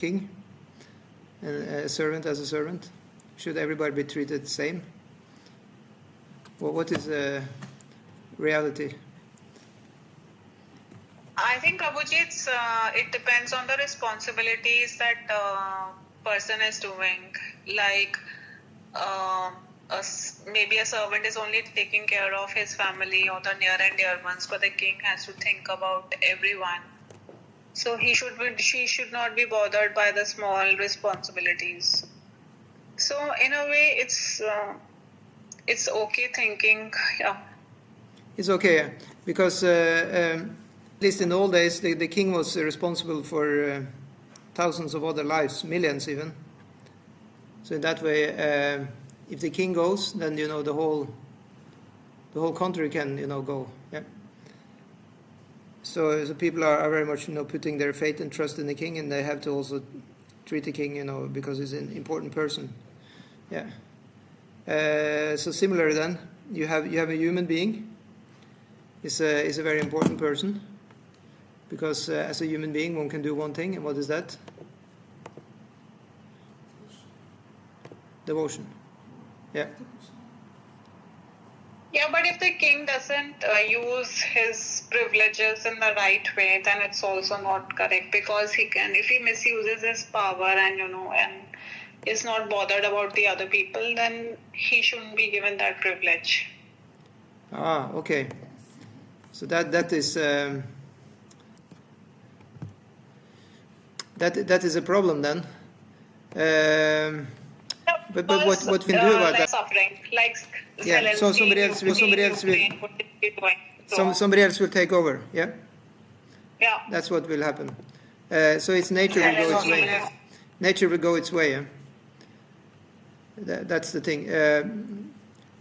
king and a servant as a servant? Should everybody be treated the same? Well, what is reality? I think, Prabhuji, it depends on the responsibilities that person is doing. Like, maybe a servant is only taking care of his family or the near and dear ones, but the king has to think about everyone. So she should not be bothered by the small responsibilities. So in a way, it's okay thinking, yeah. It's okay, because at least in the old days, the king was responsible for thousands of other lives, millions even. So in that way, if the king goes, then the whole country can go. Yeah. So people are very much putting their faith and trust in the king, and they have to also treat the king because he's an important person. Yeah. So similar then, you have a human being. Is a very important person, because as a human being one can do one thing, and what is that? Devotion. Yeah. Yeah, but if the king doesn't use his privileges in the right way, then it's also not correct, because if he misuses his power and is not bothered about the other people, then he shouldn't be given that privilege. Ah, okay. So that is that is a problem then. But what we can do about that? Suffering, like yeah. So somebody else will take over. Yeah. Yeah. That's what will happen. So it's nature will go its way. Nature will go its way. Yeah? That's the thing.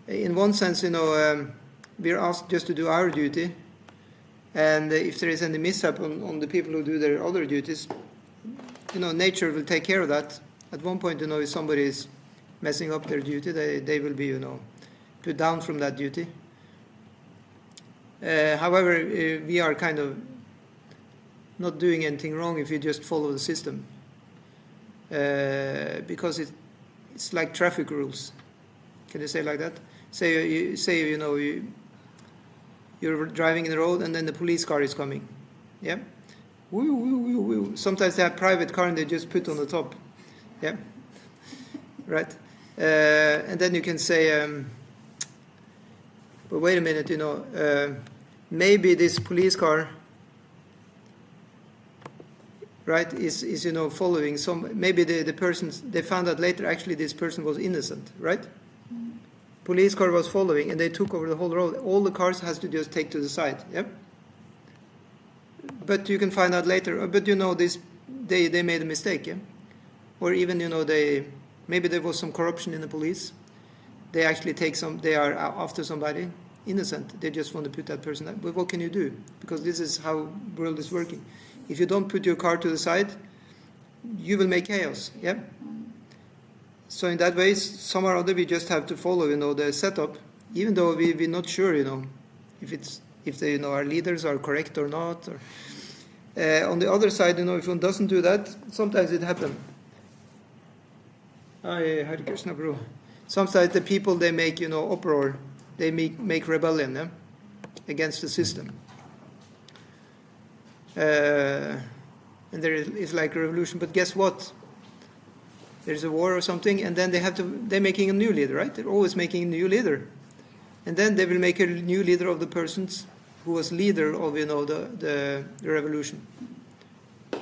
In one sense, we are asked just to do our duty, and if there is any mishap on the people who do their other duties, nature will take care of that. At one point, if somebody is messing up their duty, they will be, put down from that duty. However, we are kind of not doing anything wrong if you just follow the system, because it's like traffic rules. Can you say like that? You're driving in the road, and then the police car is coming. Yeah. Woo, woo, woo, woo. Sometimes they have private car and they just put on the top. Yeah. Right. And then you can say, but wait a minute, maybe this police car, right, is following some. Maybe the person, they found out later actually this person was innocent, right? Police car was following, and they took over the whole road. All the cars has to just take to the side. Yep. But you can find out later. But this, they made a mistake. Yeah. Or even maybe there was some corruption in the police. They actually they are after somebody innocent. They just want to put that person out. But what can you do? Because this is how the world is working. If you don't put your car to the side, you will make chaos. Yeah. So in that way, some or other, we just have to follow, the setup, even though we're not sure, if our leaders are correct or not. Or, on the other side, if one doesn't do that, sometimes it happens. Hare Krishna, bro. Sometimes the people, they make, uproar, they make rebellion against the system. And there is like a revolution. But guess what? There's a war or something, and then they're making a new leader, right? They're always making a new leader. And then they will make a new leader of the persons who was leader of, the revolution.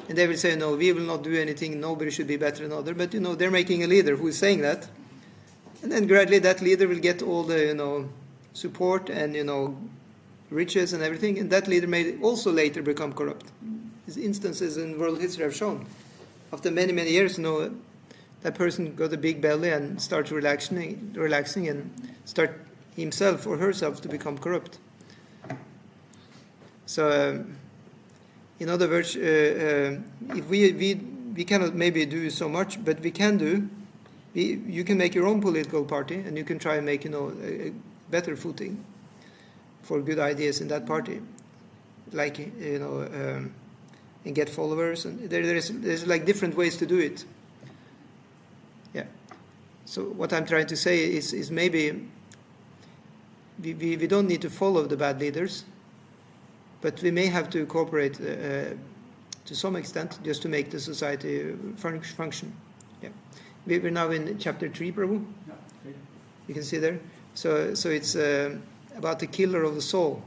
And they will say, no, we will not do anything, nobody should be better than other. But, they're making a leader who is saying that. And then gradually that leader will get all the, support and, riches and everything. And that leader may also later become corrupt. These instances in world history have shown. After many, many years, that person got a big belly and starts relaxing and start himself or herself to become corrupt. So, in other words, if we cannot maybe do so much, but we can do. You can make your own political party, and you can try and make a better footing for good ideas in that party. Like and get followers, and there's like different ways to do it. Yeah. So what I'm trying to say is maybe we don't need to follow the bad leaders, but we may have to cooperate to some extent just to make the society function. Yeah. We're now in chapter 3, Prabhu. Yeah, okay. You can see there. So it's about the killer of the soul.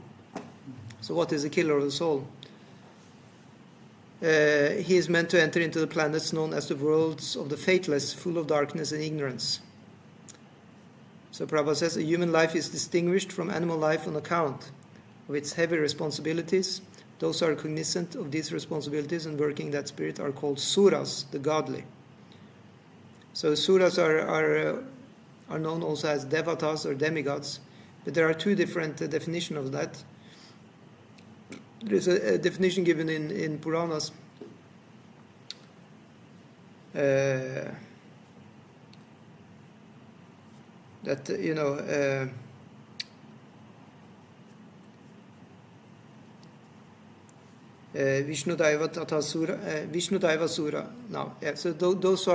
So what is the killer of the soul? He is meant to enter into the planets known as the worlds of the faithless, full of darkness and ignorance. So Prabhupada says a human life is distinguished from animal life on account of its heavy responsibilities. Those who are cognizant of these responsibilities and working that spirit are called suras, the godly. So suras are known also as devatas or demigods, but there are two different definitions of that. There is a definition given in Puranas. That Vishnu Daiva Tata Sura, Vishnu Daiva Sura. Now, yeah. So those who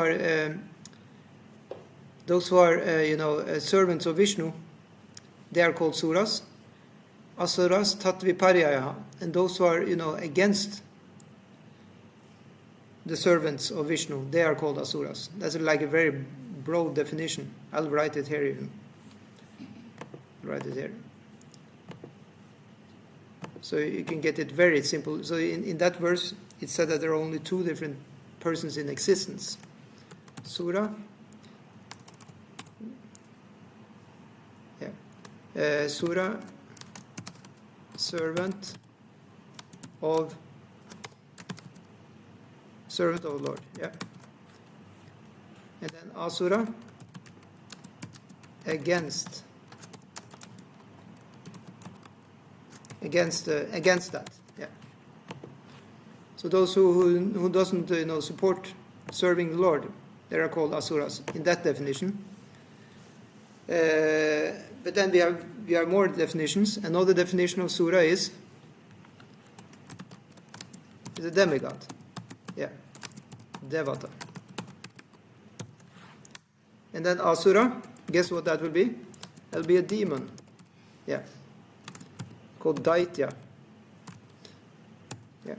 are servants of Vishnu, they are called suras. Asuras Tatviparyaha, and those who are against the servants of Vishnu, they are called asuras. That's like a very broad definition. I'll write it here even. Write it here. So you can get it very simple. So in that verse, it said that there are only two different persons in existence. Sura. Yeah. Sura, servant of Lord. Yeah. And then asura, against that. Yeah. So those who doesn't support serving the Lord, they are called asuras in that definition. But then we have more definitions. Another definition of sura is a demigod. Yeah. Devata. And then asura, guess what that will be? It'll be a demon. Yeah. Called Daitya. Yeah.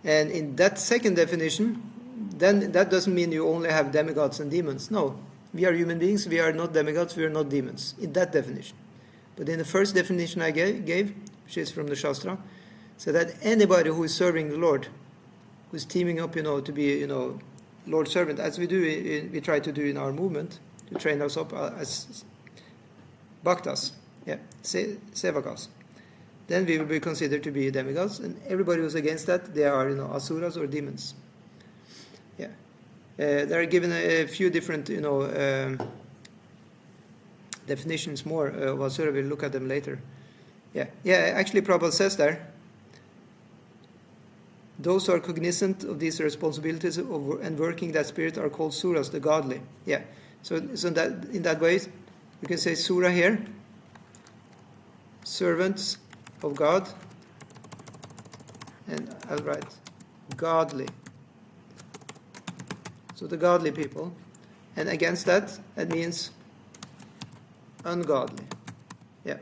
And in that second definition, then that doesn't mean you only have demigods and demons. No. We are human beings, we are not demigods, we are not demons. In that definition. But in the first definition I gave, which is from the Shastra, so that anybody who is serving the Lord, who is teaming up, to be, Lord servant, as we do, we try to do in our movement, to train us up as bhaktas, yeah, sevakas. Then we will be considered to be demigods, and everybody who's against that, they are, asuras or demons. Yeah, there are given a few different, definitions more of asura. We'll look at them later. Yeah. Actually, Prabhupada says there, those who are cognizant of these responsibilities and working that spirit are called suras, the godly. Yeah. So that in that way, you can say sura here, servants of God, and I'll write godly. So the godly people, and against that means ungodly. Yeah.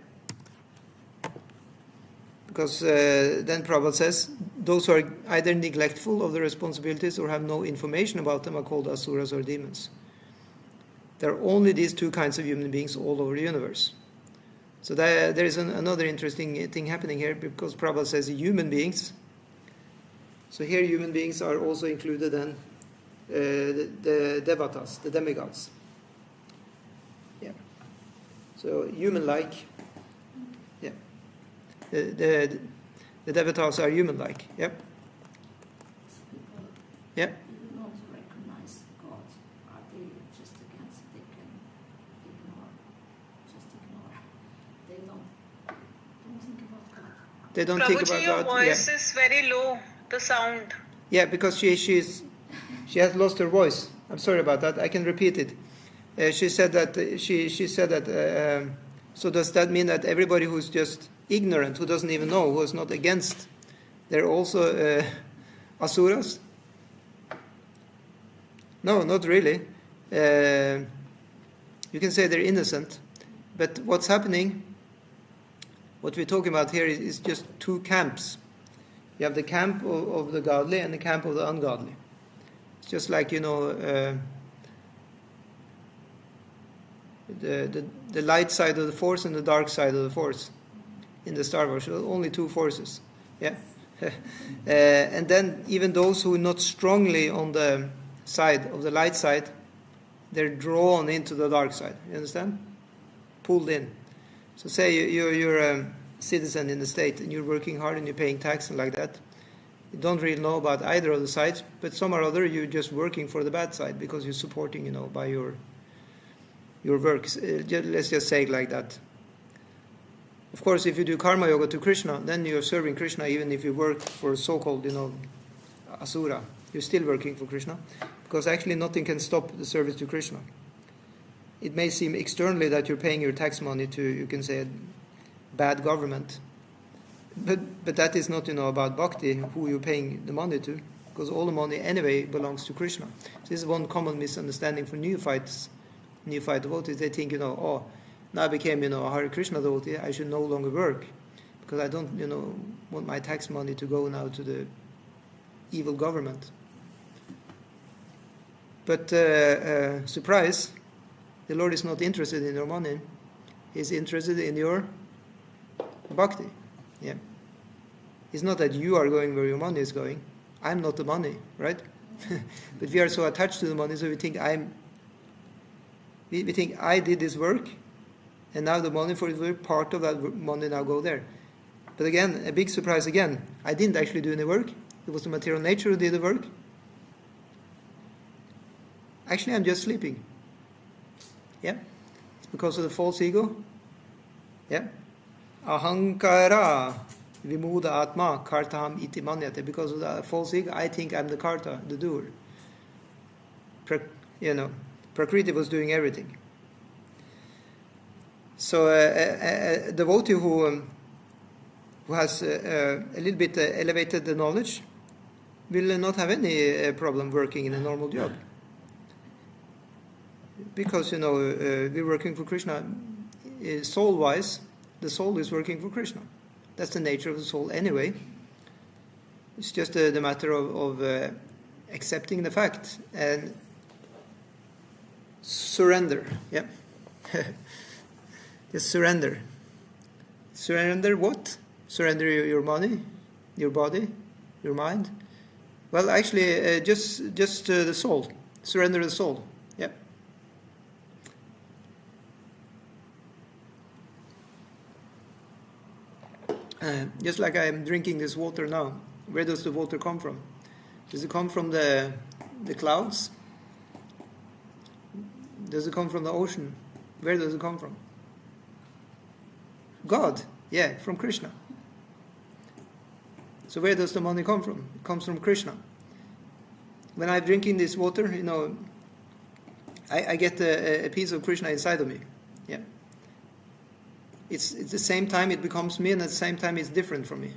Because then Prabhupada says, those who are either neglectful of the responsibilities or have no information about them are called asuras or demons. There are only these two kinds of human beings all over the universe. So there is another interesting thing happening here, because Prabhupada says human beings. So here human beings are also included in the devatas, the demigods. Yeah. So human-like. Yeah. The devatas are human-like. Yep. Yep. People don't recognize God. Are they just against it? They can ignore. Just ignore. They don't think about God. They don't think about Prabhuji, your God. voice is very low, the sound. Yeah, because she has lost her voice. I'm sorry about that. I can repeat it. she said that so does that mean that everybody who's just ignorant, who doesn't even know, who is not against, they're also asuras? No, not really. You can say they're innocent, but what's happening, what we're talking about here is just two camps. You have the camp of the godly and the camp of the ungodly. It's just like, the light side of the force and the dark side of the force in the Star Wars. Only two forces. Yeah. And then even those who are not strongly on the side of the light side, they're drawn into the dark side. You understand? Pulled in. So say you're a citizen in the state and you're working hard and you're paying tax and like that. You don't really know about either of the sides, but some or other you're just working for the bad side because you're supporting, by your works. Let's just say it like that. Of course, if you do karma yoga to Krishna, then you're serving Krishna even if you work for so-called, asura. You're still working for Krishna, because actually nothing can stop the service to Krishna. It may seem externally that you're paying your tax money to, you can say, a bad government, but that is not, about bhakti, who you're paying the money to, because all the money anyway belongs to Krishna. So this is one common misunderstanding for neophyte devotees. They think, now I became, a Hare Krishna devotee, I should no longer work, because I don't, want my tax money to go now to the evil government. But surprise, the Lord is not interested in your money. He's interested in your bhakti. Yeah. It's not that you are going where your money is going. I'm not the money, right? But we are so attached to the money, so we think we think I did this work, and now the money for the work, part of that money now go there. But again, a big surprise again. I didn't actually do any work. It was the material nature who did the work. Actually, I'm just sleeping. Yeah? It's because of the false ego. Yeah? Ahankara vimuda atma kartaham iti manyate. Because of the false ego, I think I'm the karta, the doer. Prakriti was doing everything. So a devotee who has a little bit elevated the knowledge will not have any problem working in a normal job. Because, we're working for Krishna. Soul-wise, the soul is working for Krishna. That's the nature of the soul anyway. It's just the matter of accepting the fact and surrender. Yeah. Just surrender. Surrender what? Surrender your money, your body, your mind. Well, actually, just the soul. Surrender the soul. Yeah. Just like I'm drinking this water now. Where does the water come from? Does it come from the clouds? Does it come from the ocean? Where does it come from? God. Yeah, from Krishna. So where does the money come from? It comes from Krishna. When I'm drinking this water, I get a piece of Krishna inside of me. Yeah. It's the same time it becomes me, and at the same time it's different from me.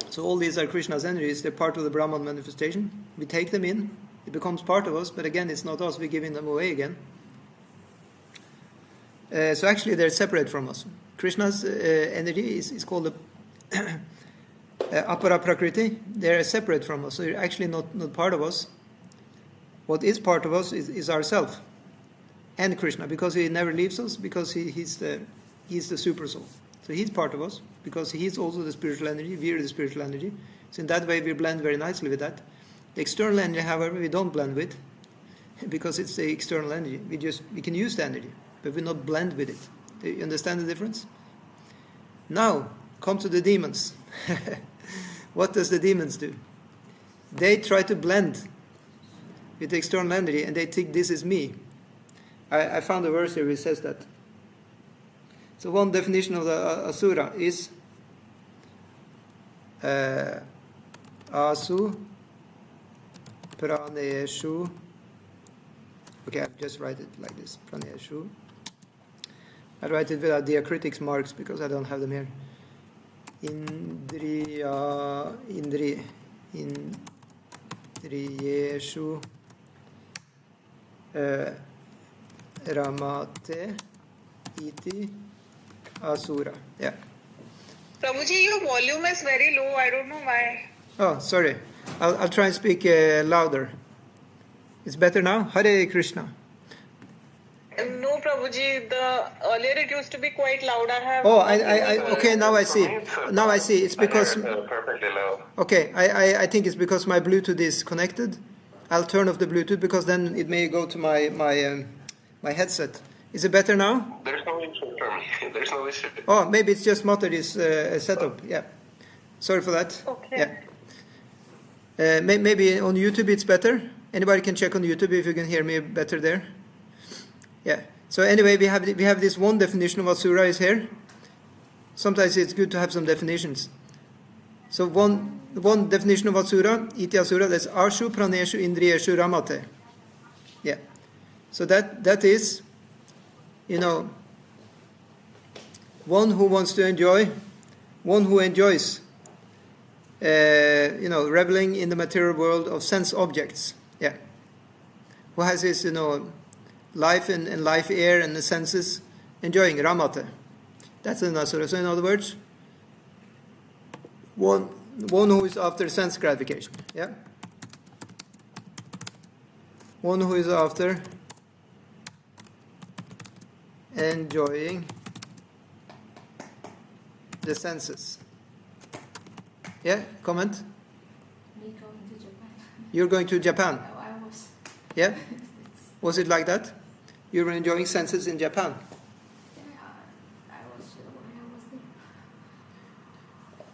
So all these are Krishna's energies. They're part of the Brahman manifestation. We take them in. It becomes part of us, but again, it's not us. We're giving them away again. So actually, they're separate from us. Krishna's energy is called the apara prakriti. They're separate from us. So they're actually not part of us. What is part of us is ourself and Krishna, because he never leaves us, because he's the super soul. So he's part of us, because he's also the spiritual energy, we're the spiritual energy. So in that way we blend very nicely with that. The external energy, however, we don't blend with, because it's the external energy. We can use the energy, but we not blend with it. Do you understand the difference? Now, come to the demons. What does the demons do? They try to blend with the external energy, and they think this is me. I found a verse here which says that. So one definition of the asura is asu praneshu Okay, I'll just write it like this. Praneshu. I write it without diacritics marks because I don't have them here. Indriyeshu Ramate iti asura. Yeah. Prabhuji, your volume is very low. I don't know why. Oh, sorry. I'll try and speak louder. It's better now? Hare Krishna. No, Prabhuji, earlier it used to be quite loud. Okay, now I see. Now I see. It's because... perfectly low. Okay, I think it's because my Bluetooth is connected. I'll turn off the Bluetooth because then it may go to my headset. Is it better now? There's no issue for me. There's no issue. Oh, maybe it's just Matari's setup. Yeah. Sorry for that. Okay. Yeah. Maybe on YouTube it's better. Anybody can check on YouTube if you can hear me better there. Yeah. So anyway, we have this one definition of asura is here. Sometimes it's good to have some definitions. So one definition of asura, iti asura, that's ashu praneshu indriyeshu ramate. Yeah. So that is, one who wants to enjoy, one who enjoys, reveling in the material world of sense objects. Yeah. Who has his, life and life air and the senses, enjoying ramate. That's an asura. So in other words, one who is after sense gratification. Yeah. One who is after enjoying the senses. Yeah, comment? Me going to Japan. You're going to Japan? Oh, I was. Yeah? Was it like that? You were enjoying senses in Japan? Yeah, I was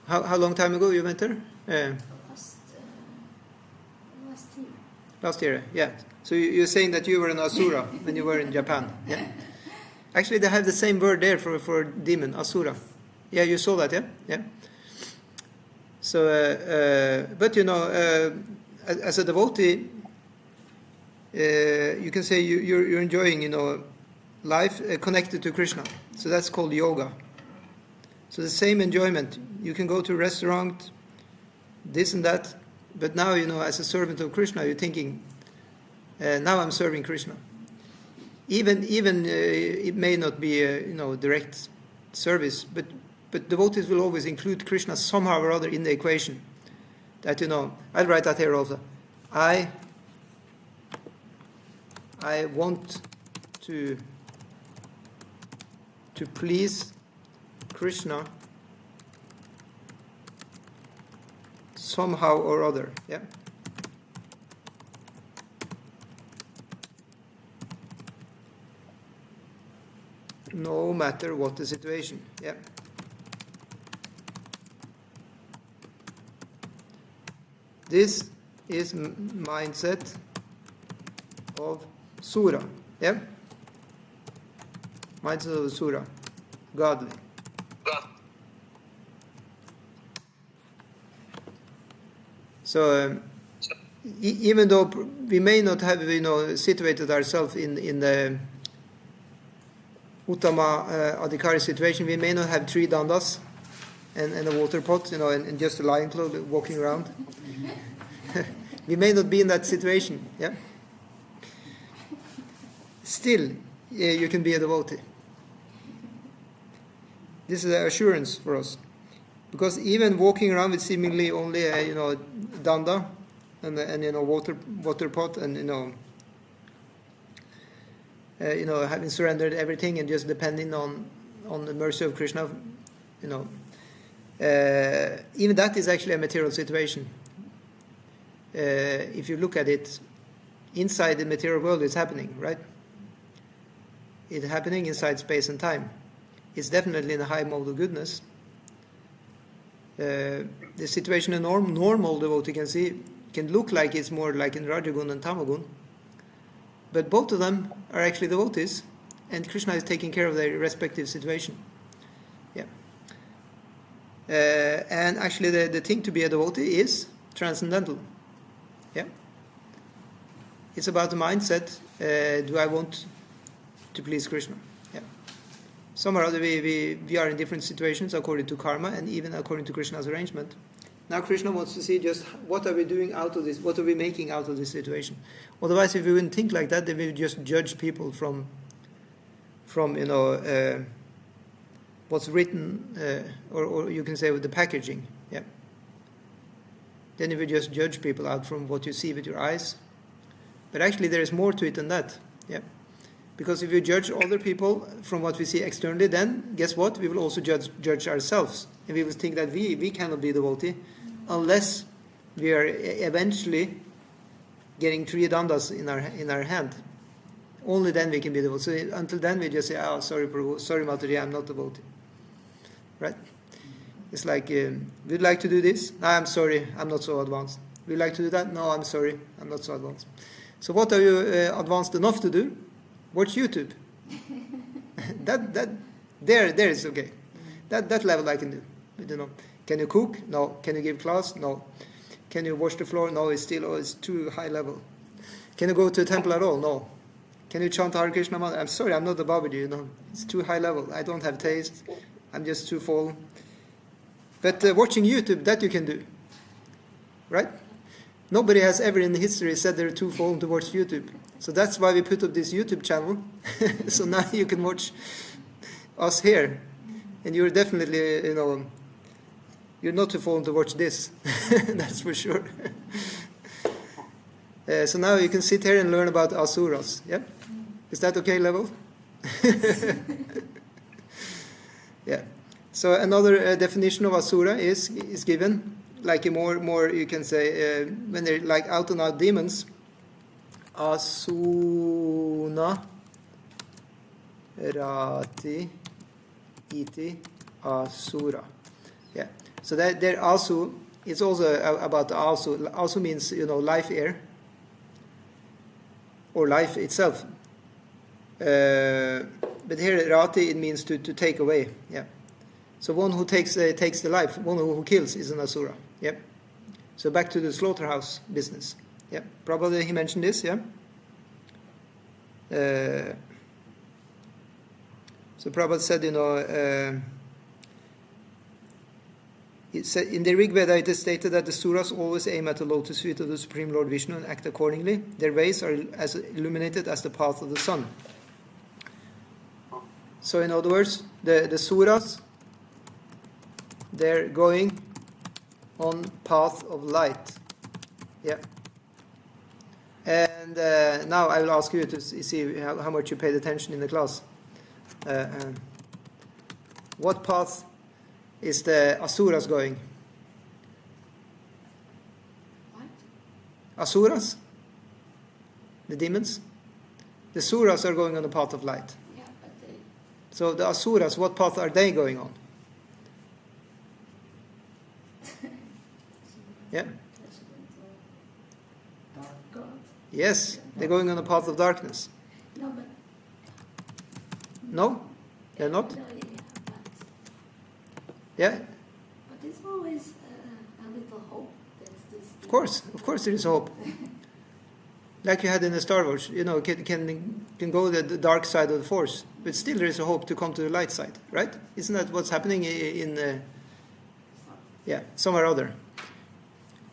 there. How long time ago you went there? Last year. Last year, yeah. So you're saying that you were an asura when you were in Japan? Yeah. Actually, they have the same word there for demon, asura. Yeah, you saw that, yeah? Yeah. So, but as a devotee, you can say you're enjoying, life connected to Krishna. So that's called yoga. So the same enjoyment. You can go to a restaurant, this and that, but now, as a servant of Krishna, you're thinking, now I'm serving Krishna. Even it may not be direct service, but devotees will always include Krishna somehow or other in the equation. That I'll write that here also. I want to please Krishna somehow or other. Yeah. No matter what the situation. Yeah. This is mindset of Sura. Yeah? Mindset of Sura. Godly. So, even though we may not have, situated ourselves in the Uttama Adhikari situation, we may not have 3 dandas and a water pot, and just a lion cloth walking around. We may not be in that situation, yeah? Still, you can be a devotee. This is an assurance for us. Because even walking around with seemingly only a, danda and water pot and, having surrendered everything and just depending on the mercy of Krishna, even that is actually a material situation. If you look at it, inside the material world it's happening, right? It's happening inside space and time. It's definitely in a high mode of goodness. The situation in normal devotee can look like it's more like in Rajagun and Tamagun, but both of them are actually devotees, and Krishna is taking care of their respective situation. Yeah. And actually the thing to be a devotee is transcendental. Yeah. It's about the mindset. Do I want to please Krishna? Yeah. Some or other we are in different situations according to karma and even according to Krishna's arrangement. Now Krishna wants to see just what are we doing out of this, what are we making out of this situation. Otherwise, if we wouldn't think like that, then we would just judge people from what's written, or you can say with the packaging. Yeah. Then you would just judge people out from what you see with your eyes. But actually there is more to it than that. Yeah. Because if you judge other people from what we see externally, then guess what? We will also judge ourselves. And we will think that we cannot be devotee unless we are eventually getting 3 dandas in our hand. Only then we can be devotee. So until then we just say, oh, sorry Prabhu, sorry Mataji, I'm not devotee. Right? It's like, we'd like to do this. No, I'm sorry, I'm not so advanced. We'd like to do that. No, I'm sorry, I'm not so advanced. So what are you advanced enough to do? Watch YouTube. There is okay. That level I can do. You know, can you cook? No. Can you give class? No. Can you wash the floor? No. It's too high level. Can you go to a temple at all? No. Can you chant Hare Krishna mantra? I'm sorry, I'm not the Babaji. You know, it's too high level. I don't have taste. I'm just too full. But watching YouTube, that you can do, right? Nobody has ever in history said they're too full to watch YouTube. So that's why we put up this YouTube channel. So now you can watch us here. And you're definitely, you're not too full to watch this. That's for sure. So now you can sit here and learn about asuras. Yeah? Is that okay level? Yeah. So another definition of asura is given, like a more you can say, when they're like out and out demons, asuna rati iti asura. Yeah. So that there asu, it's also about the asu. Asu means life air or life itself. But here rati, it means to take away. Yeah. So one who takes the life, one who kills is an asura. Yep. So back to the slaughterhouse business. Yep. Probably he mentioned this. Yeah. So Prabhupada said, it said, in the Rig Veda it is stated that the suras always aim at the lotus feet of the Supreme Lord Vishnu and act accordingly. Their ways are as illuminated as the path of the sun. So in other words, the suras, they're going on path of light. Yeah. And now I will ask you to see how much you paid attention in the class. What path is the asuras going? What? Asuras? The demons? The suras are going on the path of light. Yeah, but they... So the asuras, what path are they going on? Yeah. Dark God. Yes, they're going on the path of darkness. No, but... No? They're not? No, yeah, but... Yeah? But it's always a little hope that this... Of course there is hope. Like you had in the Star Wars, can go the dark side of the Force, but still there is a hope to come to the light side, right? Isn't that what's happening in somewhere or other?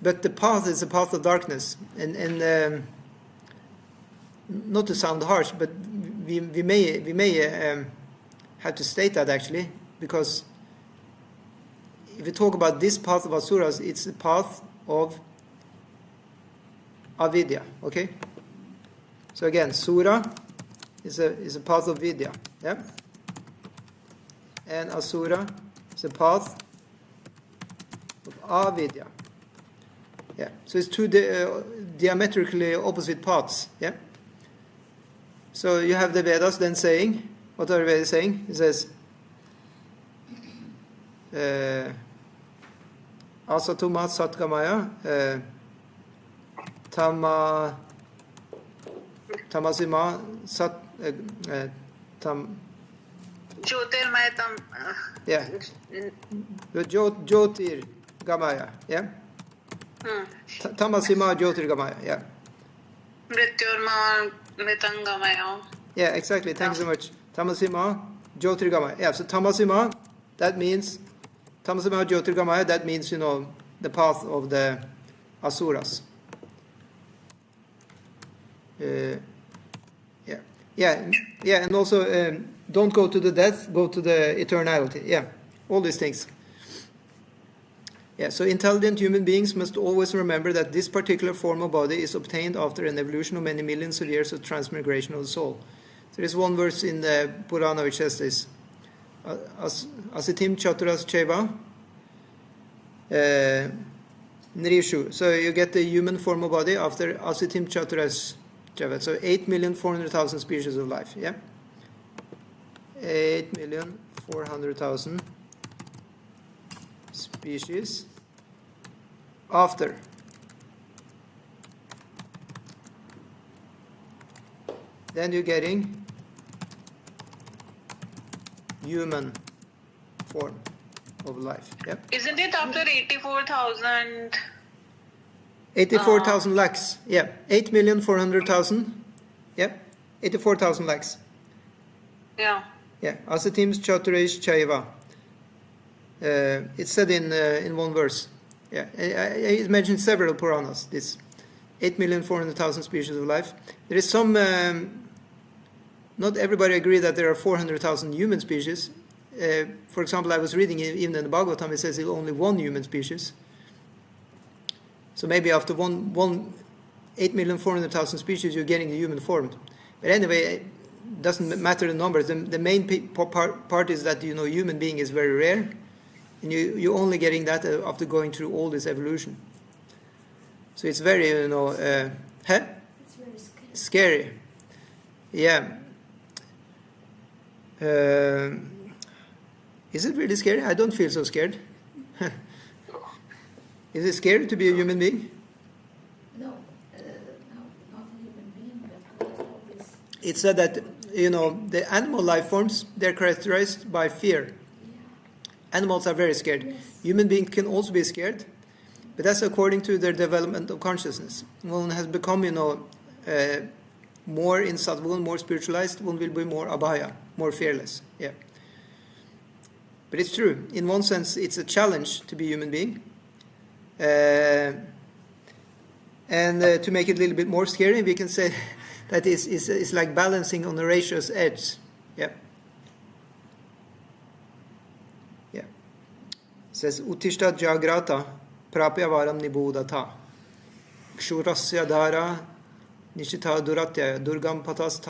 But the path is a path of darkness, and not to sound harsh, but we may have to state that actually, because if we talk about this path of asuras, it's the path of avidya. Okay. So again, sura is a path of vidya. Yeah. And asura is a path of avidya. Yeah. So it's two diametrically opposite paths. Yeah. So you have the Vedas then saying, what are the Vedas saying? It says, asatuma satgamaya, tamasima sat, Jyotirmaya tam. Yeah. Jyotir gamaya. Yeah. Tamasima Jyotir gamaya. Yeah. Mrityurma Mritangamaya. Yeah, exactly. Thanks so much. Tamasima Jyotirgamaya. Yeah, so Tamasima, that means Tamasima Jyotirgamaya, that means, the path of the Asuras. Yeah, and also don't go to the death, go to the eternality. Yeah, all these things. Yeah, so intelligent human beings must always remember that this particular form of body is obtained after an evolution of many millions of years of transmigration of the soul. So there is one verse in the Purana which says this: Asitim Chaturas Cheva Nrishu. So you get the human form of body after Asitim Chaturas Cheva. So 8,400,000 species of life. Yeah, 8,400,000 species after. Then you're getting human form of life. Yep. Isn't it after 84,000? 84,000 lakhs. Yeah. 8,400,000. Yep. 84,000 lakhs. Yeah. Yeah. Asatims Chaturesh Chaiva. It's said in one verse. Yeah. It mentions several Puranas. This 8,400,000 species of life. There is some. Not everybody agree that there are 400,000 human species. For example, I was reading even in the Bhagavatam, it says it's only one human species. So maybe after 8,400,000 species, you're getting the human form. But anyway, it doesn't matter the numbers. The main part is that human being is very rare, and you're only getting that after going through all this evolution. So it's very It's very scary. Yeah. Is it really scary? I don't feel so scared. Is it scary to be a human being? No, not a human being, but all this. It's said that, the animal life forms, they're characterized by fear. Animals are very scared. Yes. Human beings can also be scared, but that's according to their development of consciousness. One has become, more in sattva, more spiritualized, one will be more abhaya, more fearless. Yeah. But it's true. In one sense, it's a challenge to be a human being. And to make it a little bit more scary, we can say that it's like balancing on a razor's edge. Yeah. Yeah. It says, Utishta Jagrata Prapya Varam Nibodhata Kshurasya Dhara Nishita Duratya Durgam Patas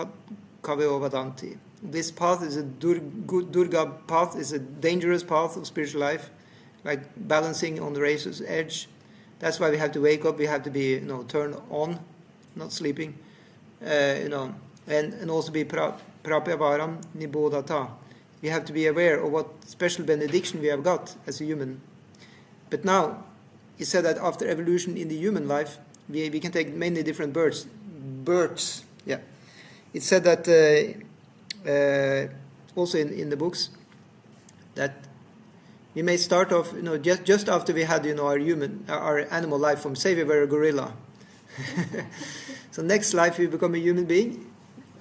Kaveo Vadanti. This path is a Durga path, is a dangerous path of spiritual life, like balancing on the razor's edge. That's why we have to wake up, we have to be, turned on, not sleeping, and also be Prapyavaram Nibodhata. We have to be aware of what special benediction we have got as a human. But now, he said that after evolution in the human life, we can take many different births. Yeah. It said that also in the books that we may start off, just after we had, our animal life form. Say we were a gorilla. So next life we become a human being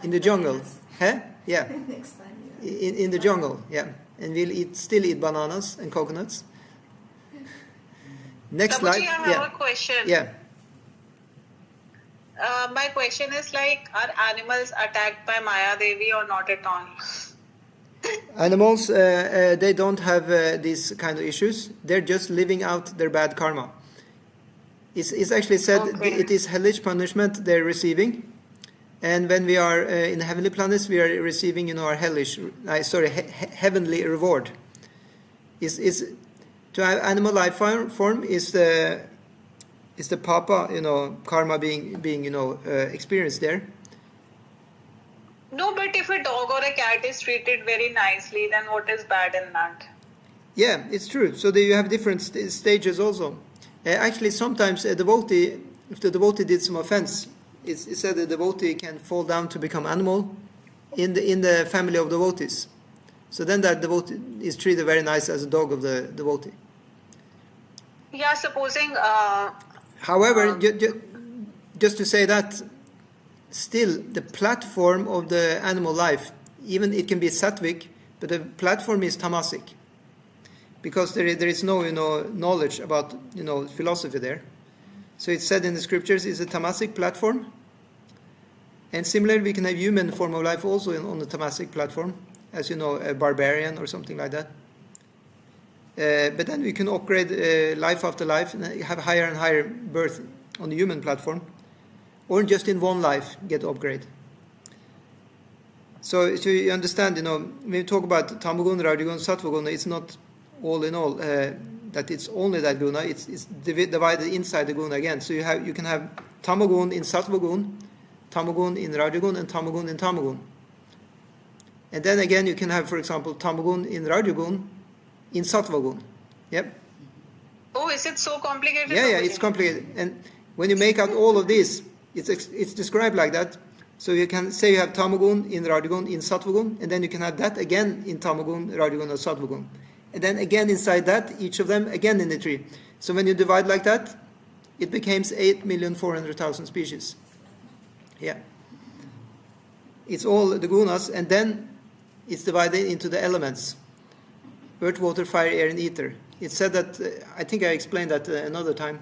in the jungle. Huh? Yeah. Next time, In the jungle, yeah. And we'll still eat bananas and coconuts. Next life, I have a question. Yeah. My question is are animals attacked by Maya Devi or not at all? Animals, they don't have these kind of issues. They're just living out their bad karma. It's actually said it is hellish punishment they're receiving. And when we are in the heavenly planets, we are receiving, our heavenly reward. Is to have animal life form is the papa, karma being experienced there. No, but if a dog or a cat is treated very nicely, then what is bad in that? Yeah, it's true. So you have different stages also. Actually, sometimes a devotee, if the devotee did some offense, it's said the devotee can fall down to become animal in the family of devotees. So then that devotee is treated very nice as a dog of the devotee. Yeah, supposing... However, just to say that, still the platform of the animal life, even it can be sattvic, but the platform is tamasic, because there is no knowledge about philosophy there. So it's said in the scriptures is a tamasic platform, and similarly we can have human form of life also on the tamasic platform, as a barbarian or something like that. But then we can upgrade life after life and have higher and higher birth on the human platform, or just in one life get upgrade. So you understand, when we talk about tamagun, rajagun, sattvagun, it's not all in all that it's only that guna. It's divided inside the guna again. So you can have tamagun in sattvagun, tamagun in rajagun, and tamagun in tamagun. And then again you can have, for example, tamagun in rajagun in sattvagun. Yep. Oh, is it so complicated? Yeah, it's complicated. And when you make out all of this, it's described like that. So you can say you have tamagun in rajagun in sattvagun, and then you can have that again in tamagun, rajagun, or sattvagun. And then again inside that, each of them again in the tree. So when you divide like that, it becomes 8,400,000 species. Yeah. It's all the gunas, and then it's divided into the elements. Earth, water, fire, air, and ether. It's said that, I think I explained that another time.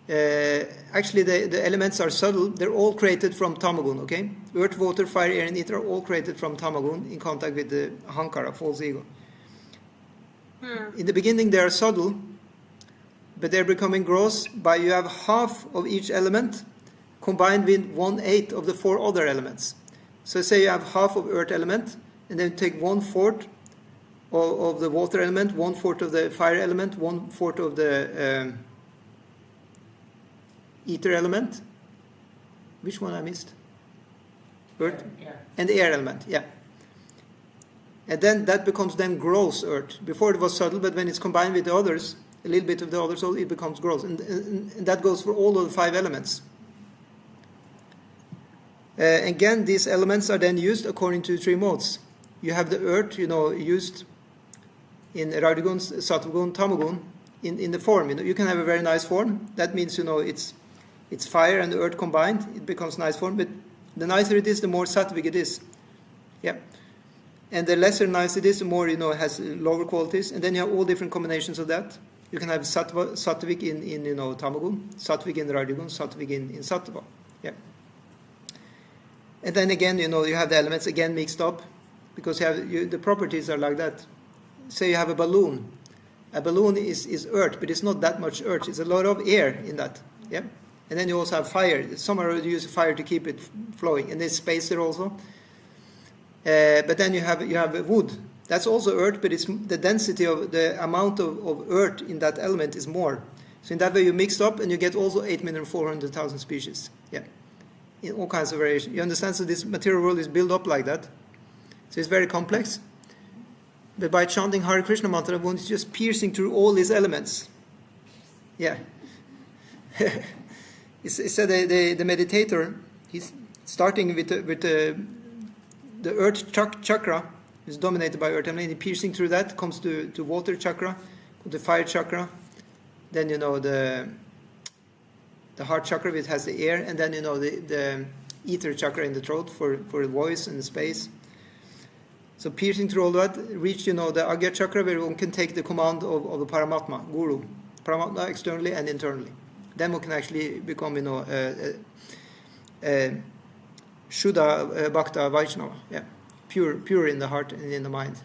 Actually, the elements are subtle. They're all created from tamagun, okay? Earth, water, fire, air, and ether are all created from tamagun in contact with the ahankara, false ego. In the beginning, they are subtle, but they're becoming gross by you have half of each element combined with 1/8 of the 4 other elements. So say you have half of earth element, and then take 1/4 of the water element, 1/4 of the fire element, 1/4 of the ether element. Which one I missed? Earth? Air. And the air element, yeah. And then that becomes then gross earth. Before it was subtle, but when it's combined with the others, a little bit of the others, it becomes gross. And that goes for all of the 5 elements. Again, these elements are then used according to 3 modes. You have the earth, used in rajagun, sattvagun, tamagun, in the form. You can have a very nice form. That means, it's fire and the earth combined. It becomes nice form. But the nicer it is, the more sattvic it is. Yeah. And the lesser nice it is, the more, it has lower qualities. And then you have all different combinations of that. You can have sattvic in tamagun, sattvic in rajagun, sattvic in sattva. Yeah. And then again, you have the elements again mixed up, because the properties are like that. Say you have a balloon. A balloon is earth, but it's not that much earth. It's a lot of air in that. Yeah. And then you also have fire. Some are use fire to keep it flowing, and there's space there also. But then you have wood. That's also earth, but it's the density of the amount of earth in that element is more. So in that way you mix up, and you get also 8,400,000 species. Yeah. In all kinds of variation. You understand? So this material world is built up like that. So it's very complex. But by chanting Hare Krishna mantra, one is just piercing through all these elements. Yeah. It's said the meditator, he's starting with the earth chakra, is dominated by earth, and then piercing through that comes to water chakra, the fire chakra, then the heart chakra, which has the air, and then the ether chakra in the throat for the voice and the space. So piercing through all that, reach the Agya chakra, where one can take the command of the Paramatma, Guru, Paramatma externally and internally. Then one can actually become Shuddha Bhakta Vaishnava, yeah, pure in the heart and in the mind.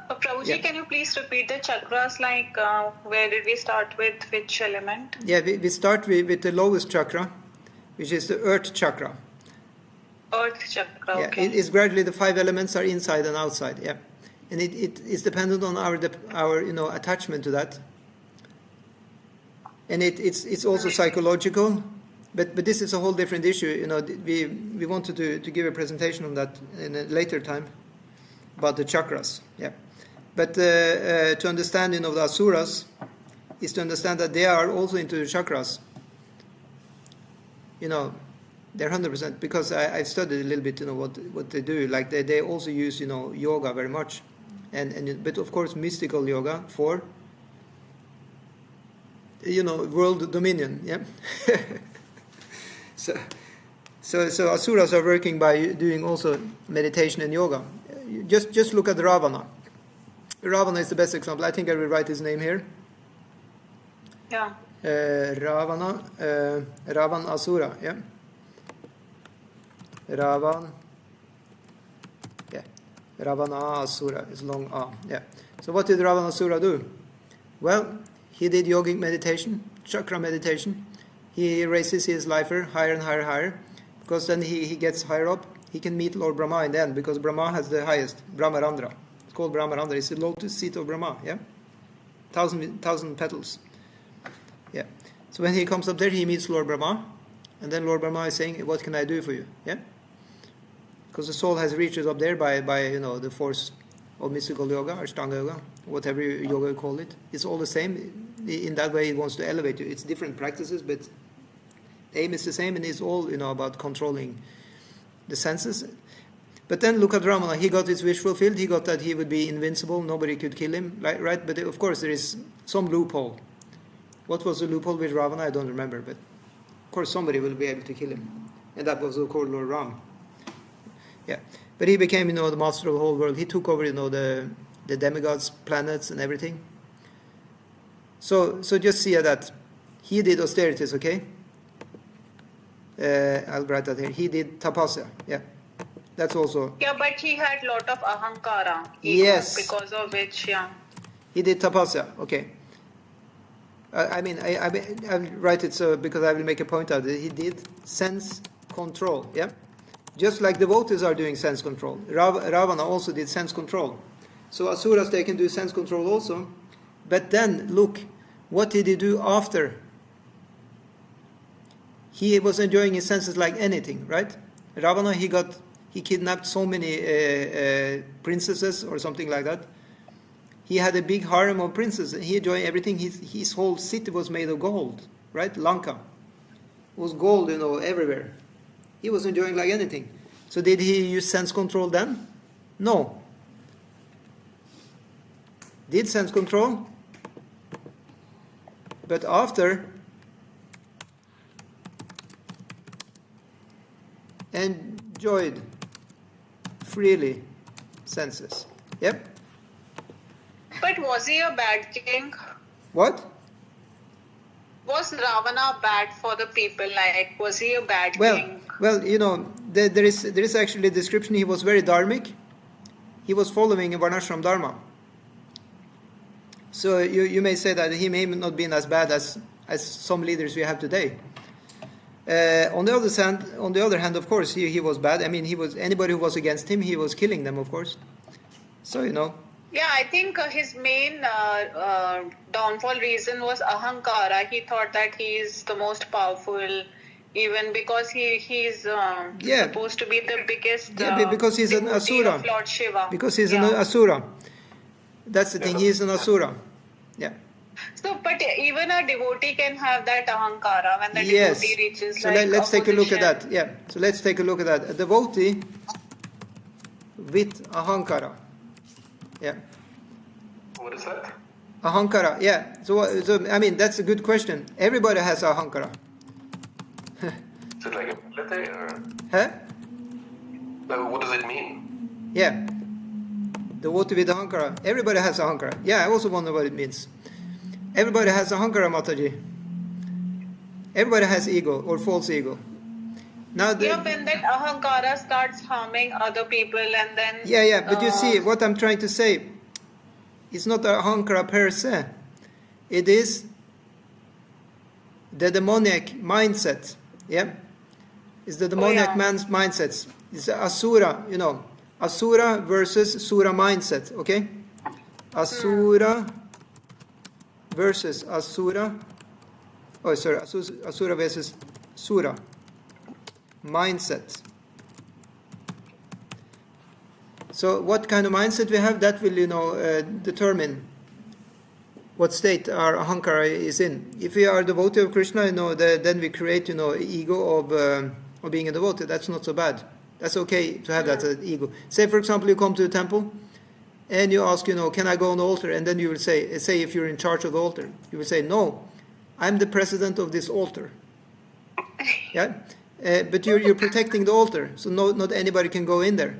Prabhuji, Yeah. can you please repeat the chakras? Like, where did we start with? Which element? Yeah, we start with the lowest chakra, which is the earth chakra. Earth chakra. Yeah, Okay. it is gradually the 5 elements are inside and outside. Yeah, and it is dependent on our attachment to that, and it's also psychological, but this is a whole different issue. We wanted to give a presentation on that in a later time about the chakras. Yeah, but to understand the asuras is to understand that they are also into the chakras. They're 100%, because I've studied a little bit, what they do. Like they also use, yoga very much, but of course mystical yoga for, world dominion. Yeah. So asuras are working by doing also meditation and yoga. Just look at Ravana. Ravana is the best example. I think I will write his name here. Yeah. Ravana, Ravan Asura, yeah. Ravana Asura is long A, yeah. So what did Ravana Asura do? Well, he did yogic meditation, chakra meditation. He raises his lifer higher and higher, higher, because then he gets higher up. He can meet Lord Brahma in the end, because Brahma has the highest, Brahmarandra. It's called Brahmarandra. It's the lotus seat of Brahma, yeah? Thousand petals. Yeah. So when he comes up there, he meets Lord Brahma, and then Lord Brahma is saying, "What can I do for you?" Yeah. Because the soul has reached up there by the force of mystical yoga, Ashtanga yoga, whatever yoga you call it. It's all the same. In that way, it wants to elevate you. It's different practices, but the aim is the same, and it's all about controlling the senses. But then look at Ramana. He got his wish fulfilled. He got that he would be invincible. Nobody could kill him, right? But of course, there is some loophole. What was the loophole with Ravana? I don't remember. But of course, somebody will be able to kill him. And that was, of course, Lord Ram. Yeah. But he became, the master of the whole world. He took over, the demigods, planets, and everything. So just see that. He did austerities, okay? I'll write that here. He did tapasya. Yeah. That's also... Yeah, but he had lot of ahankara. Ego, yes. Because of which, yeah. He did tapasya. Okay. I'll write it so because I will make a point out of it. He did sense control. Yeah. Just like devotees are doing sense control. Ravana also did sense control. So asuras, they can do sense control also. But then, look, what did he do after? He was enjoying his senses like anything, right? Ravana, he kidnapped so many princesses or something like that. He had a big harem of princesses. He enjoyed everything. His whole city was made of gold, right? Lanka was gold, everywhere. He was enjoying like anything. So did he use sense control then? No. Did sense control? But after, enjoyed freely senses. Yep. But was he a bad king? What? Was Ravana bad for the people? Like, was he a bad king? Well, there is actually a description. He was very dharmic. He was following a varnashram dharma. So you may say that he may not have been as bad as some leaders we have today. On the other hand, of course, he was bad. I mean, anybody who was against him, he was killing them, of course. So Yeah, I think his main downfall reason was ahankara. He thought that he is the most powerful, even because he's supposed to be the biggest. Because he's an asura. Of Lord Shiva. Because he's an asura. That's the thing. He is an asura. Yeah. So, but even a devotee can have that ahankara when the devotee reaches. So let's take a look at that. Yeah. So let's take a look at that. A devotee with ahankara. Yeah. What is that? Ahankara, yeah. So I mean, that's a good question. Everybody has ahankara. Is it like a military or? Huh? What does it mean? Yeah. Devotee with ahankara. Everybody has ahankara. Yeah, I also wonder what it means. Everybody has ahankara, Mataji. Everybody has ego or false ego. Now when that ahankara starts harming other people and then... Yeah, but you see, what I'm trying to say, it's not ahankara per se. It is the demonic mindset, yeah? It's the demonic man's mindsets. It's asura, asura versus sura mindset, okay? Asura versus asura. Oh, sorry, asura versus sura. Mindset. So what kind of mindset we have, that will determine what state our ahankara is in. If we are a devotee of Krishna, then we create ego of being a devotee. That's not so bad. That's okay to have that ego. Say for example you come to the temple and you ask, can I go on the altar? And then you will say if you're in charge of the altar, you will say, no, I'm the president of this altar. Yeah. but you're protecting the altar, so not anybody can go in there.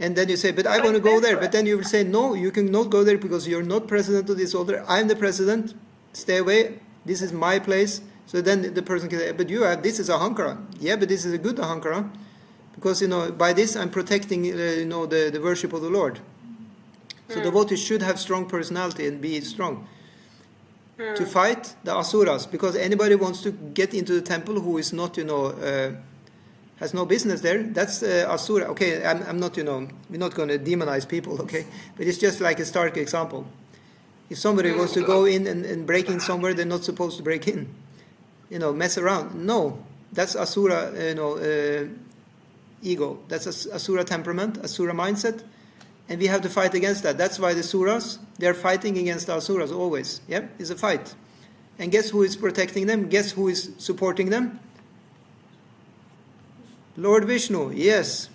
And then you say, but I want to go there. But then you will say, no, you cannot go there because you're not president of this altar. I'm the president. Stay away. This is my place. So then the person can say, but this is a ahankara. Yeah, but this is a good ahankara. Because, by this I'm protecting, the worship of the Lord. So devotees should have strong personality and be strong. To fight the asuras. Because anybody wants to get into the temple who is not, has no business there, that's asura. Okay, I'm not, we're not going to demonize people, okay? But it's just like a stark example. If somebody wants to go in and break in somewhere they're not supposed to break in, mess around. No, that's asura, ego. That's asura temperament, asura mindset. And we have to fight against that. That's why the suras, they're fighting against the asuras always. Yeah, it's a fight. And guess who is protecting them? Guess who is supporting them? Lord Vishnu, yes.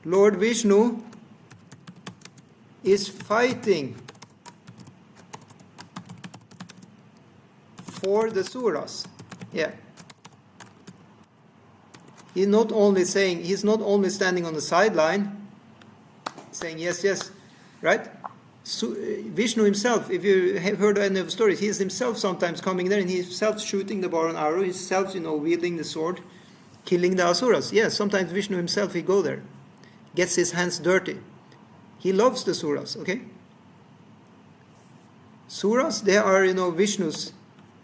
Lord Vishnu is fighting for the suras. Yeah. He's not only standing on the sideline saying yes, right? Vishnu himself, if you have heard any of the stories, he is himself sometimes coming there and he's himself shooting the bow and arrow, he's himself, wielding the sword, killing the asuras. Yes, sometimes Vishnu himself, he go there, gets his hands dirty. He loves the suras, okay? Suras, they are, Vishnu's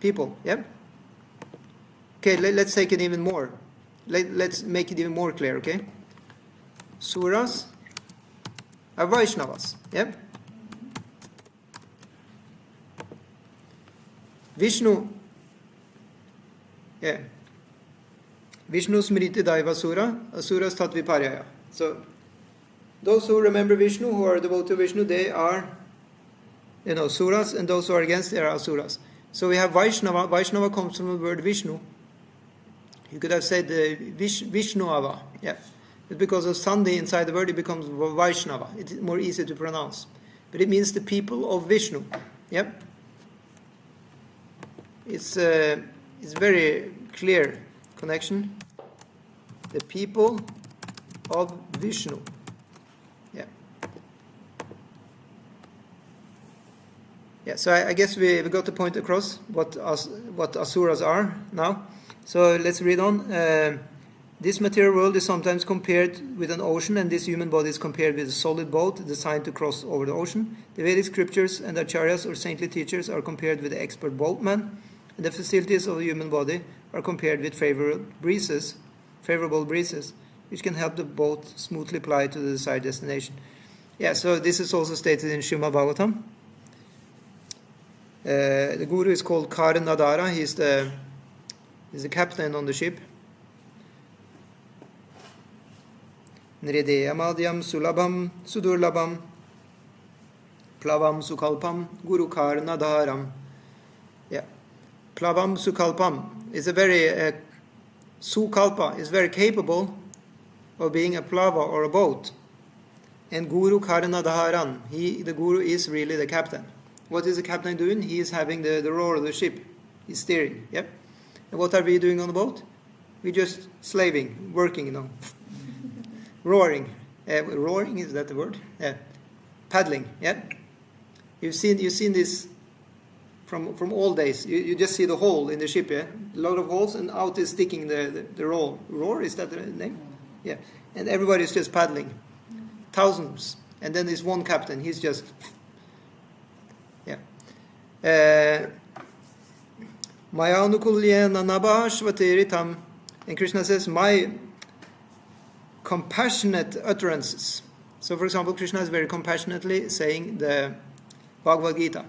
people, yeah? Okay, let's take it even more. Let's make it even more clear, okay? Suras are Vaishnavas, yeah? Vishnu, yeah. Vishnu Smriti Daiva Sura, Asuras Tatviparyaya. So, those who remember Vishnu, who are devoted to Vishnu, they are, Suras, and those who are against, they are Asuras. So we have Vaishnava. Vaishnava comes from the word Vishnu. You could have said Vishnuava, yeah. But because of Sandhi inside the word, it becomes Vaishnava. It's more easy to pronounce. But it means the people of Vishnu, yeah. It's very clear connection. The people of Vishnu. Yeah. Yeah, so I guess we got the point across what asuras are now. So let's read on. This material world is sometimes compared with an ocean, and this human body is compared with a solid boat designed to cross over the ocean. The Vedic scriptures and acharyas or saintly teachers are compared with the expert boatman, and the facilities of the human body are compared with favorable breezes, which can help the boat smoothly ply to the desired destination. Yeah, so this is also stated in Srimad Bhagavatam. The guru is called Karanadara. He's the captain on the ship. Nrideya madhyam sulabham sudurlabham plavam sukalpam guru karnadaram. Yeah. Plavam sukalpam is a very sukalpa is very capable of being a plava or a boat. And guru karnadaharan, the guru is really the captain. What is the captain doing? He is having the roar of the ship. He's steering. Yep. And what are we doing on the boat? We're just slaving, working, Roaring. Roaring, is that the word? Yeah. Paddling. Yeah. You've seen this from all days. You just see the hole in the ship, yeah? A lot of holes, and out is sticking the roar. Roar, is that the name? Yeah. And everybody's just paddling. Thousands. And then there's one captain. He's just... Yeah. Maya anukulyena nabhashvatiritam. And Krishna says, my compassionate utterances. So, for example, Krishna is very compassionately saying the Bhagavad Gita.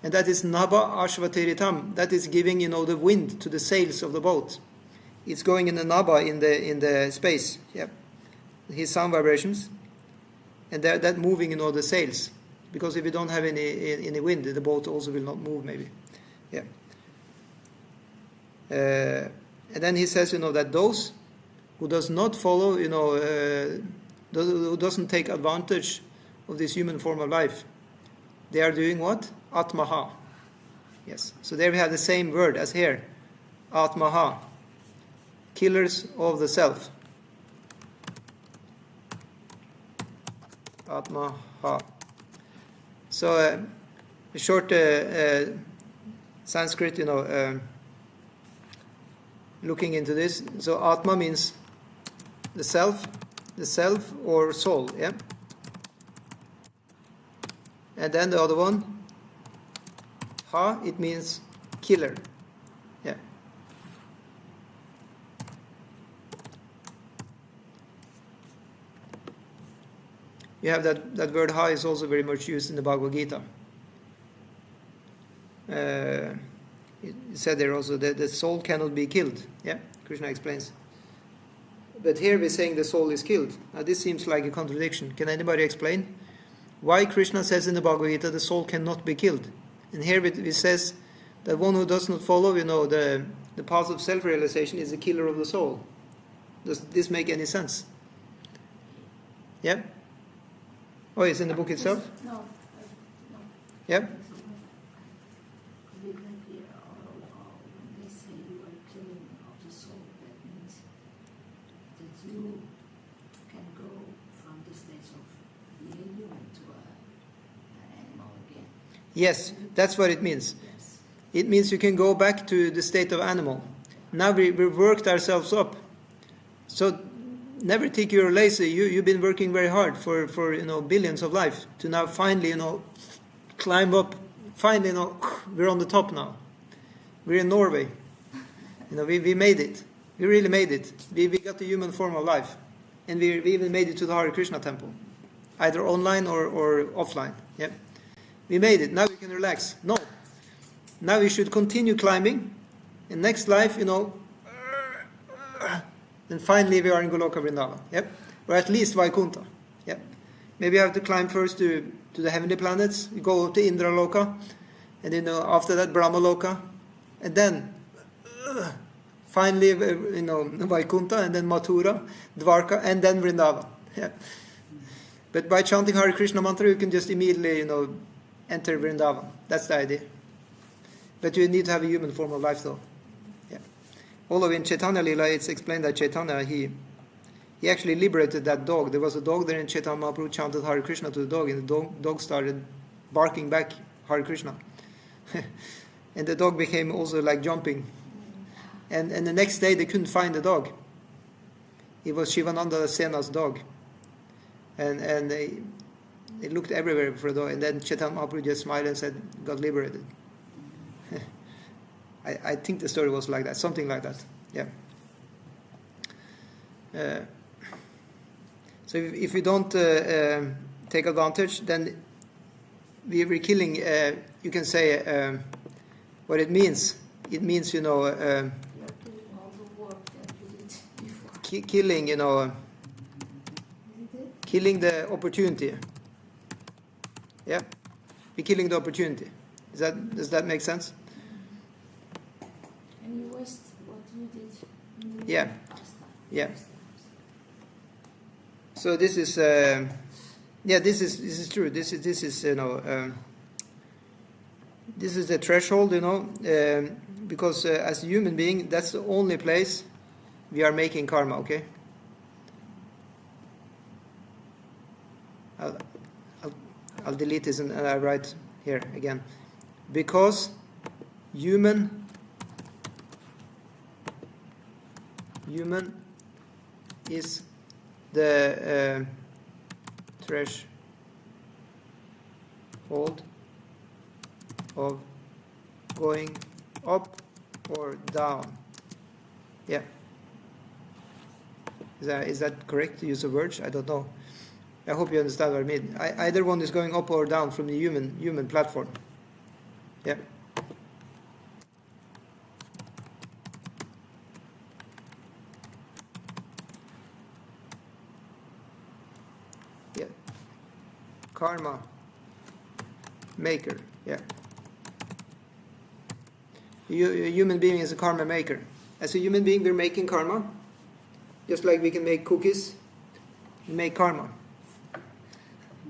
And that is Nabha Ashvatiritam. That is giving, the wind to the sails of the boat. It's going in the Nabha, in the space. Yep. His sound vibrations. And that moving, the sails. Because if you don't have any wind, the boat also will not move, maybe. Yeah. And then he says, that those who does not follow, who doesn't take advantage of this human form of life, they are doing what? Atmaha. Yes. So there we have the same word as here. Atmaha. killers of the self. Atma ha. So a short Sanskrit, looking into this. So Atma means the self or soul, yeah. And then the other one, ha, it means killer, yeah. You have that word ha is also very much used in the Bhagavad Gita. It said there also that the soul cannot be killed. Yeah, Krishna explains. But here we're saying the soul is killed. Now this seems like a contradiction. Can anybody explain why Krishna says in the Bhagavad Gita the soul cannot be killed? And here it says that one who does not follow, the path of self-realization is the killer of the soul. Does this make any sense? Yeah? Oh, it's in the book itself? No. Yeah? When they say you are killing of the soul, that means that you can go from the stage of being human to an animal again. Yes, that's what it means. Yes. It means you can go back to the state of animal. Now we've worked ourselves up. So never think you're lazy. You've been working very hard for billions of lives to now finally, climb up. Finally, we're on the top now. We're in Norway. We made it. We really made it. We got the human form of life. And we even made it to the Hare Krishna temple. Either online or offline. Yeah. We made it. Now we can relax. No. Now we should continue climbing. In next life, then finally we are in Goloka Vrindavan. Yep. Or at least Vaikuntha. Yep. Maybe you have to climb first to the heavenly planets. You go to Indra Loka. And after that Brahma Loka. And then finally Vaikuntha, and then Mathura, Dwarka, and then Vrindavan. Yeah. But by chanting Hare Krishna mantra you can just immediately enter Vrindavan. That's the idea. But you need to have a human form of life though. Although in Chaitanya Lila it's explained that Chaitanya, he actually liberated that dog. There was a dog there, and Chaitanya Mahaprabhu chanted Hare Krishna to the dog, and the dog started barking back Hare Krishna. And the dog became also like jumping. And the next day they couldn't find the dog. It was Shivananda Sena's dog. And they looked everywhere for the dog. And then Chaitanya Mahaprabhu just smiled and said, got liberated. I think the story was like that, something like that. Yeah. So if we don't take advantage, then we're killing. You can say what it means. It means You are doing all the work that you did before. Killing. Isn't it? Killing the opportunity. Yeah. We're killing the opportunity. Does that make sense? And you waste what you did. Yeah. Last time. Yeah. Last time. So this is this is true. This is this is the threshold, because as a human being, that's the only place we are making karma. Okay. I'll delete this and I write here again, because human is the threshold of going up or down. Yeah. Is that correct to use of words? I don't know. I hope you understand what I mean. Either one is going up or down from the human platform. Yeah. Yeah. Karma maker. Yeah. A human being is a karma maker. As a human being, we're making karma. Just like we can make cookies, we make karma.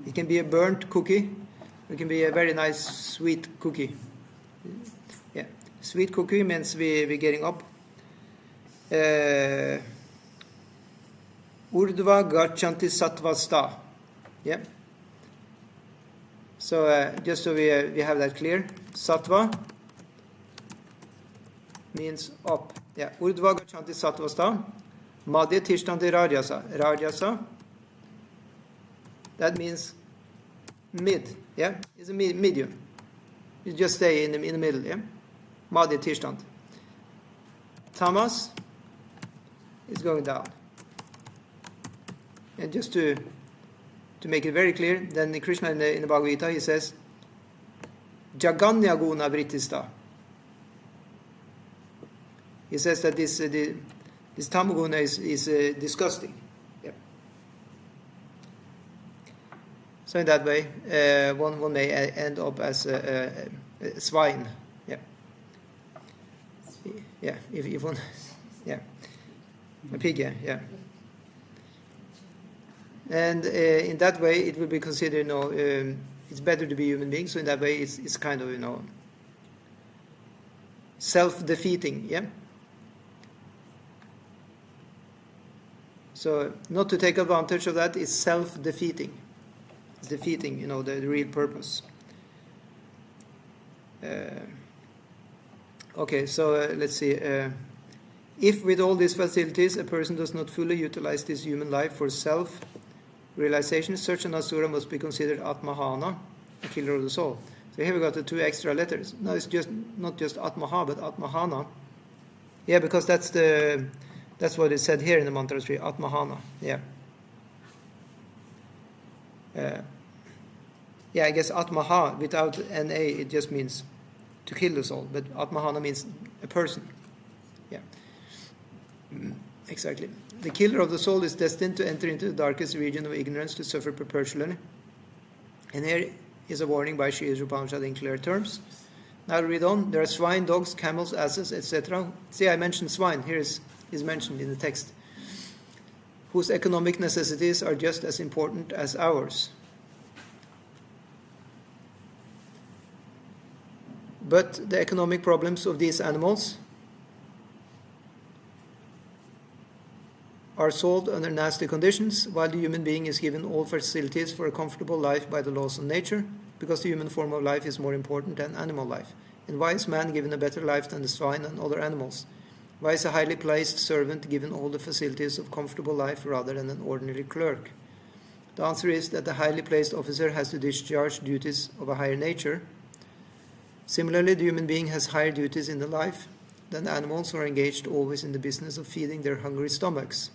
It can be a burnt cookie. It can be a very nice sweet cookie. Yeah, sweet cookie means we're getting up. Urdhva gachanti sattvasta. Yeah. So just so we have that clear, sattva means up. Yeah. Urdhva gachanti sattvasta. Madhya tishtanti rajasa. Rajasa, that means mid. Yeah. It's a medium. You just stay in the middle. Yeah. Madhya tishtant. Tamas is going down. And just to make it very clear, then Krishna in the Bhagavad Gita, he says, Jaganya guna vrittista. He says that this tamaguna is disgusting. Yeah. So in that way, one may end up as a swine. Yeah. Yeah. If one, yeah, a pig. Yeah. And in that way, it will be considered, it's better to be human being. So in that way, it's kind of, self-defeating. Yeah. So not to take advantage of that is self-defeating. It's defeating, the real purpose. Okay, so let's see. If with all these facilities a person does not fully utilize this human life for self-realization, such an asura must be considered atmahana, a killer of the soul. So here we got the two extra letters. Now it's not just atmaha, but atmahana. Yeah, because that's what is said here in the mantra tree, atmahana. Yeah. Yeah, I guess atmaha without na, it just means to kill the soul, but atmahana means a person. Yeah. Exactly. The killer of the soul is destined to enter into the darkest region of ignorance, to suffer perpetually. And here is a warning by Śrī Īśopaniṣad in clear terms. Now read on. There are swine, dogs, camels, asses, etc. See, I mentioned swine. Here is mentioned in the text. Whose economic necessities are just as important as ours. But the economic problems of these animals are solved under nasty conditions, while the human being is given all facilities for a comfortable life by the laws of nature, because the human form of life is more important than animal life. And why is man given a better life than the swine and other animals? Why is a highly placed servant given all the facilities of comfortable life rather than an ordinary clerk? The answer is that the highly placed officer has to discharge duties of a higher nature. Similarly, the human being has higher duties in the life than animals who are engaged always in the business of feeding their hungry stomachs.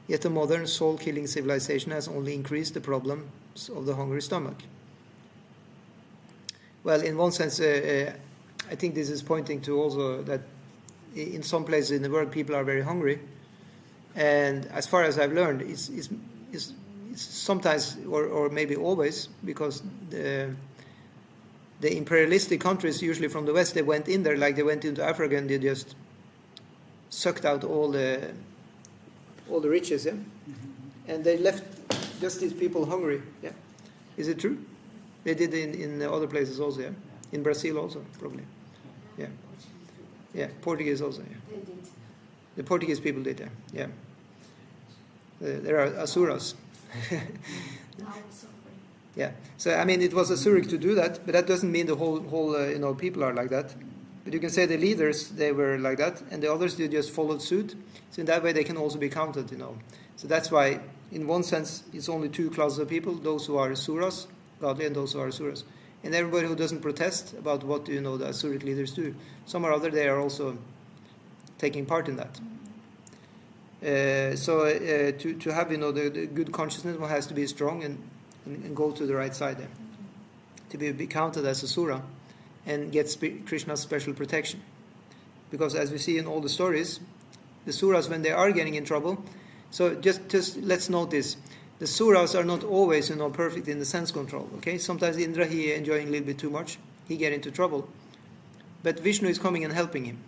Yet the modern soul-killing civilization has only increased the problems of the hungry stomach. Well, in one sense, I think this is pointing to also that in some places in the world people are very hungry, and as far as I've learned, it's sometimes or maybe always because the imperialistic countries, usually from the West, they went in there like they went into Africa and they just sucked out all the riches, yeah, and they left just these people hungry. Yeah, is it true? They did in other places also. Yeah, in Brazil also probably. Yeah, yeah, Portuguese also. Yeah, They did. the Portuguese people did. Yeah, yeah. There are asuras. Now we're suffering. Yeah, so I mean it was asuric to do that, but that doesn't mean the whole people are like that. But you can say the leaders, they were like that, and the others, they just followed suit. So in that way, they can also be counted, So that's why, in one sense, it's only two classes of people, those who are asuras, godly, and those who are asuras. And everybody who doesn't protest about what, the asuric leaders do, some or other, they are also taking part in that. To have, the good consciousness, one has to be strong and go to the right side there. To be counted as asura and get Krishna's special protection. Because as we see in all the stories, the suras, when they are getting in trouble, so just let's note this. The suras are not always, perfect in the sense control, okay? Sometimes Indra, he enjoying a little bit too much, he get into trouble. But Vishnu is coming and helping him.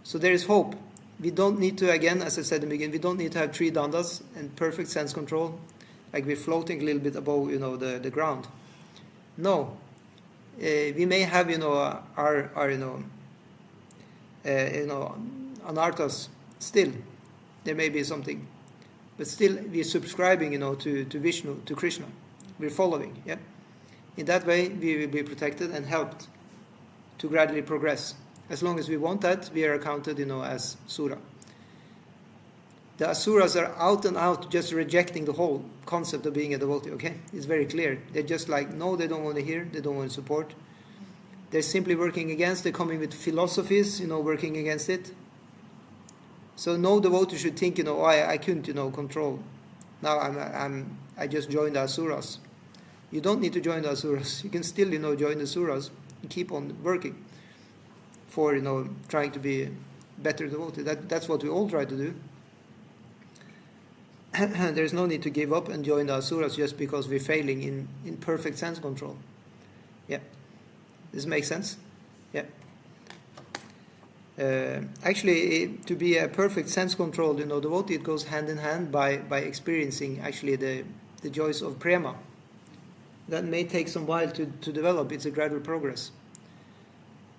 So there is hope. We don't need to, again, as I said in the beginning, we don't need to have 3 dandas and perfect sense control, like we're floating a little bit above, the ground. No. We may have, our anarthas, still there may be something, but still we're subscribing, to Vishnu, to Krishna. We're following. Yeah. In that way, we will be protected and helped to gradually progress. As long as we want that, we are counted, as Sura. The Asuras are out and out just rejecting the whole concept of being a devotee, okay? It's very clear. They're just like, no, they don't want to hear, they don't want to support. They're simply working against, they're coming with philosophies, working against it. So no devotee should think, I couldn't, control. Now I just joined the Asuras. You don't need to join the Asuras. You can still, join the Asuras and keep on working for, trying to be better devotee. That's what we all try to do. There's no need to give up and join the Asuras just because we're failing in perfect sense control. Yeah. This makes sense? Yeah. Actually, to be a perfect sense control, devotee, it goes hand in hand by experiencing actually the joys of prema. That may take some while to develop. It's a gradual progress.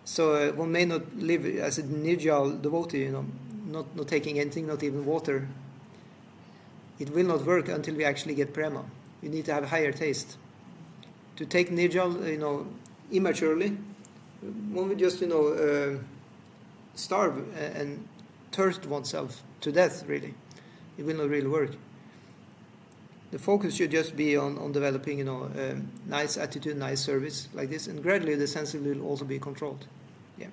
So one may not live as a nirjal devotee, not taking anything, not even water. It will not work until we actually get prema. You need to have higher taste. To take nirjal, immaturely, one will just, starve and thirst oneself to death, really. It will not really work. The focus should just be on developing, nice attitude, nice service, like this, and gradually the senses will also be controlled. Yeah.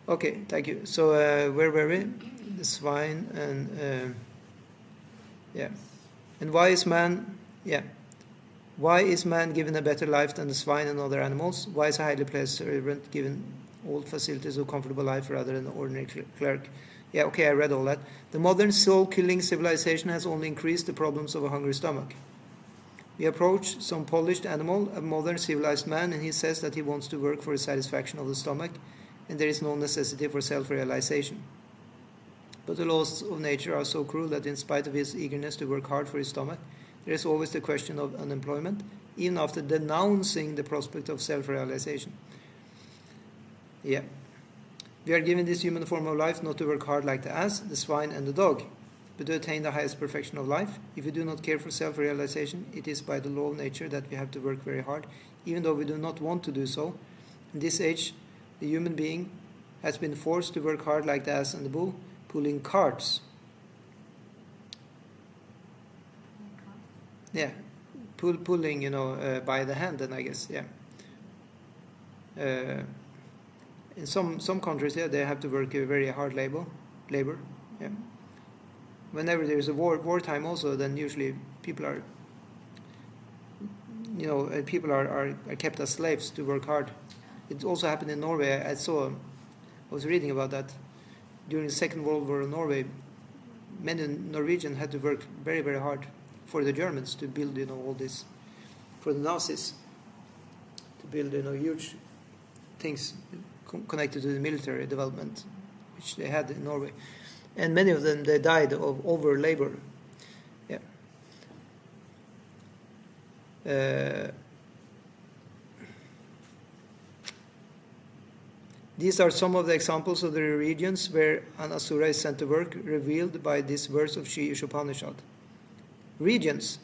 Okay, thank you. So, where were we? The swine and... yeah. And why is man... Yeah. Why is man given a better life than the swine and other animals? Why is a highly placed servant given all facilities of comfortable life rather than an ordinary clerk? Yeah, okay, I read all that. The modern soul-killing civilization has only increased the problems of a hungry stomach. We approach some polished animal, a modern civilized man, and he says that he wants to work for the satisfaction of the stomach, and there is no necessity for self-realization. But the laws of nature are so cruel that in spite of his eagerness to work hard for his stomach, there is always the question of unemployment, even after denouncing the prospect of self-realization. Yeah. We are given this human form of life not to work hard like the ass, the swine, and the dog, but to attain the highest perfection of life. If we do not care for self-realization, it is by the law of nature that we have to work very hard, even though we do not want to do so. In this age, the human being has been forced to work hard like the ass and the bull, pulling carts. Yeah, pulling, by the hand, then I guess, yeah. In some countries, yeah, they have to work very hard labor, yeah. Whenever there's a wartime also, then usually people are, are kept as slaves to work hard. It also happened in Norway. I was reading about that. During the Second World War in Norway, many Norwegians had to work very, very hard for the Germans to build, all this, for the Nazis, to build, huge things connected to the military development, which they had in Norway. And many of them, they died of over labor. Yeah. These are some of the examples of the regions where an asura is sent to work, revealed by this verse of Śrī Īśopaniṣad. Regions.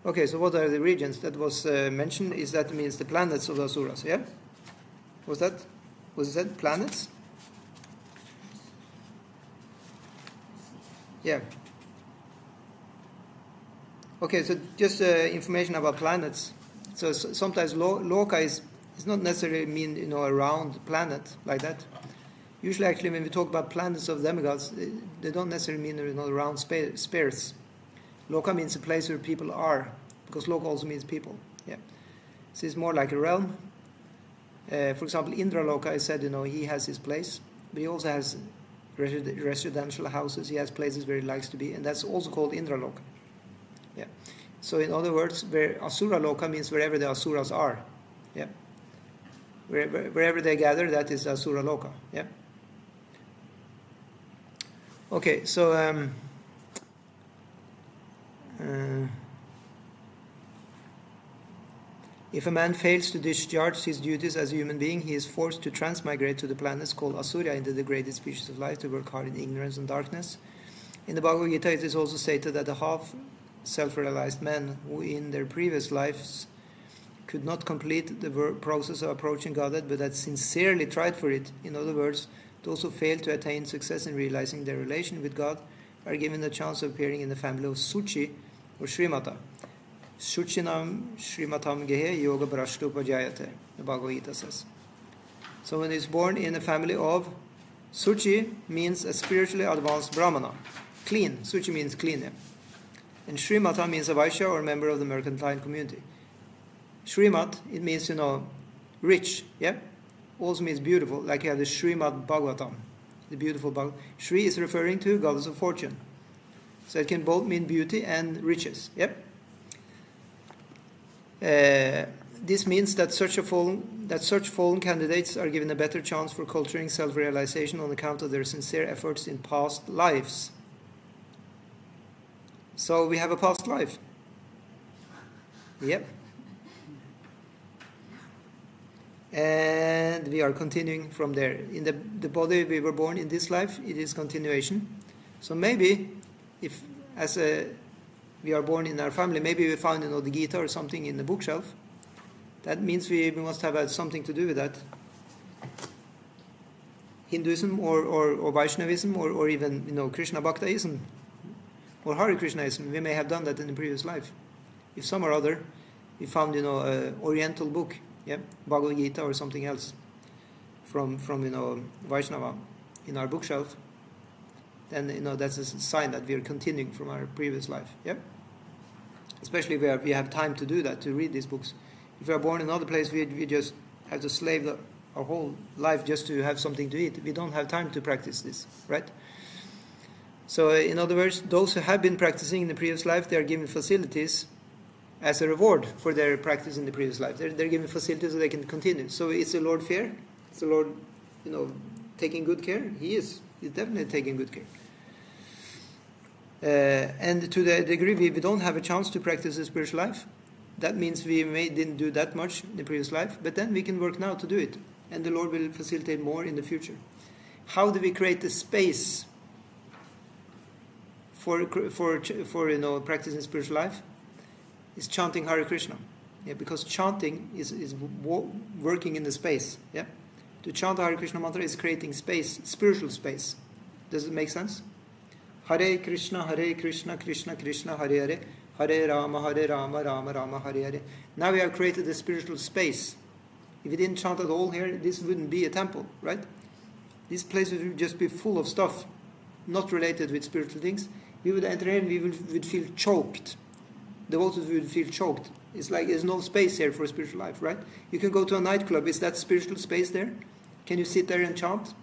Okay, so what are the regions that was mentioned? Is that means the planets of the asuras? Yeah. Was it planets? Yeah. Okay, so just information about planets. So sometimes loka is not necessarily mean a round planet like that. Usually, actually, when we talk about planets of demigods, they don't necessarily mean round spheres. Loka means a place where people are, because loka also means people. Yeah, so it's more like a realm. For example, Indra Loka, I said, he has his place, but he also has residential houses. He has places where he likes to be, and that's also called Indra Loka. Yeah. So in other words, where Asura Loka means wherever the Asuras are. Yeah. Wherever they gather, that is Asura Loka. Yeah. Okay, so If a man fails to discharge his duties as a human being, he is forced to transmigrate to the planets called Asura, in the degraded species of life, to work hard in ignorance and darkness. In the Bhagavad Gita, it is also stated that the half self-realized men who in their previous lives could not complete the process of approaching Godhead, but had sincerely tried for it. In other words, those who fail to attain success in realizing their relation with God are given the chance of appearing in the family of Suchi or Srimata. Suchinam Srimatam Gehe Yoga Brashtupa Jayate, the Bhagavad Gita says. So when he's born in a family of Suchi, means a spiritually advanced Brahmana. Clean. Suchi means clean. Yeah. And Srimata means a Vaishya or member of the mercantile community. Srimad, it means, rich, yeah? Also means beautiful, like you have the Srimad Bhagavatam, the beautiful Bhagavatam. Shri is referring to goddess of fortune. So it can both mean beauty and riches, yep? This means that such fallen candidates are given a better chance for culturing self-realization on account of their sincere efforts in past lives. So we have a past life. Yep. And we are continuing from there. In the body we were born in this life, it is continuation. So maybe, if we are born in our family, maybe we found the Gita or something in the bookshelf. That means we must have had something to do with that. Hinduism or Vaishnavism or even Krishna Bhaktaism or Hare Krishnaism. We may have done that in the previous life. If some or other we found an Oriental book. Yeah, Bhagavad Gita or something else from Vaishnava in our bookshelf, then that's a sign that we are continuing from our previous life. Yeah, especially where we have time to do that, to read these books. If we are born in another place, we just have to slave our whole life just to have something to eat. We don't have time to practice this, right? So in other words, those who have been practicing in the previous life, they are given facilities as a reward for their practice in the previous life. They're given facilities so they can continue. So is the Lord fair? Is the Lord, taking good care? He is. He's definitely taking good care. And to the degree we don't have a chance to practice the spiritual life, that means we didn't do that much in the previous life, but then we can work now to do it. And the Lord will facilitate more in the future. How do we create the space for practicing spiritual life? Is chanting Hare Krishna, yeah, because chanting is working in the space. Yeah, to chant Hare Krishna mantra is creating space, spiritual space. Does it make sense? Hare Krishna, Krishna Krishna, Hare Hare, Hare Rama, Rama Rama, Hare Hare. Now we have created a spiritual space. If we didn't chant at all here, this wouldn't be a temple, right? This place would just be full of stuff, not related with spiritual things. We would enter in, we would feel choked. The waters will feel choked. It's like there's no space here for spiritual life, right? You can go to a nightclub. Is that spiritual space there? Can you sit there and chant?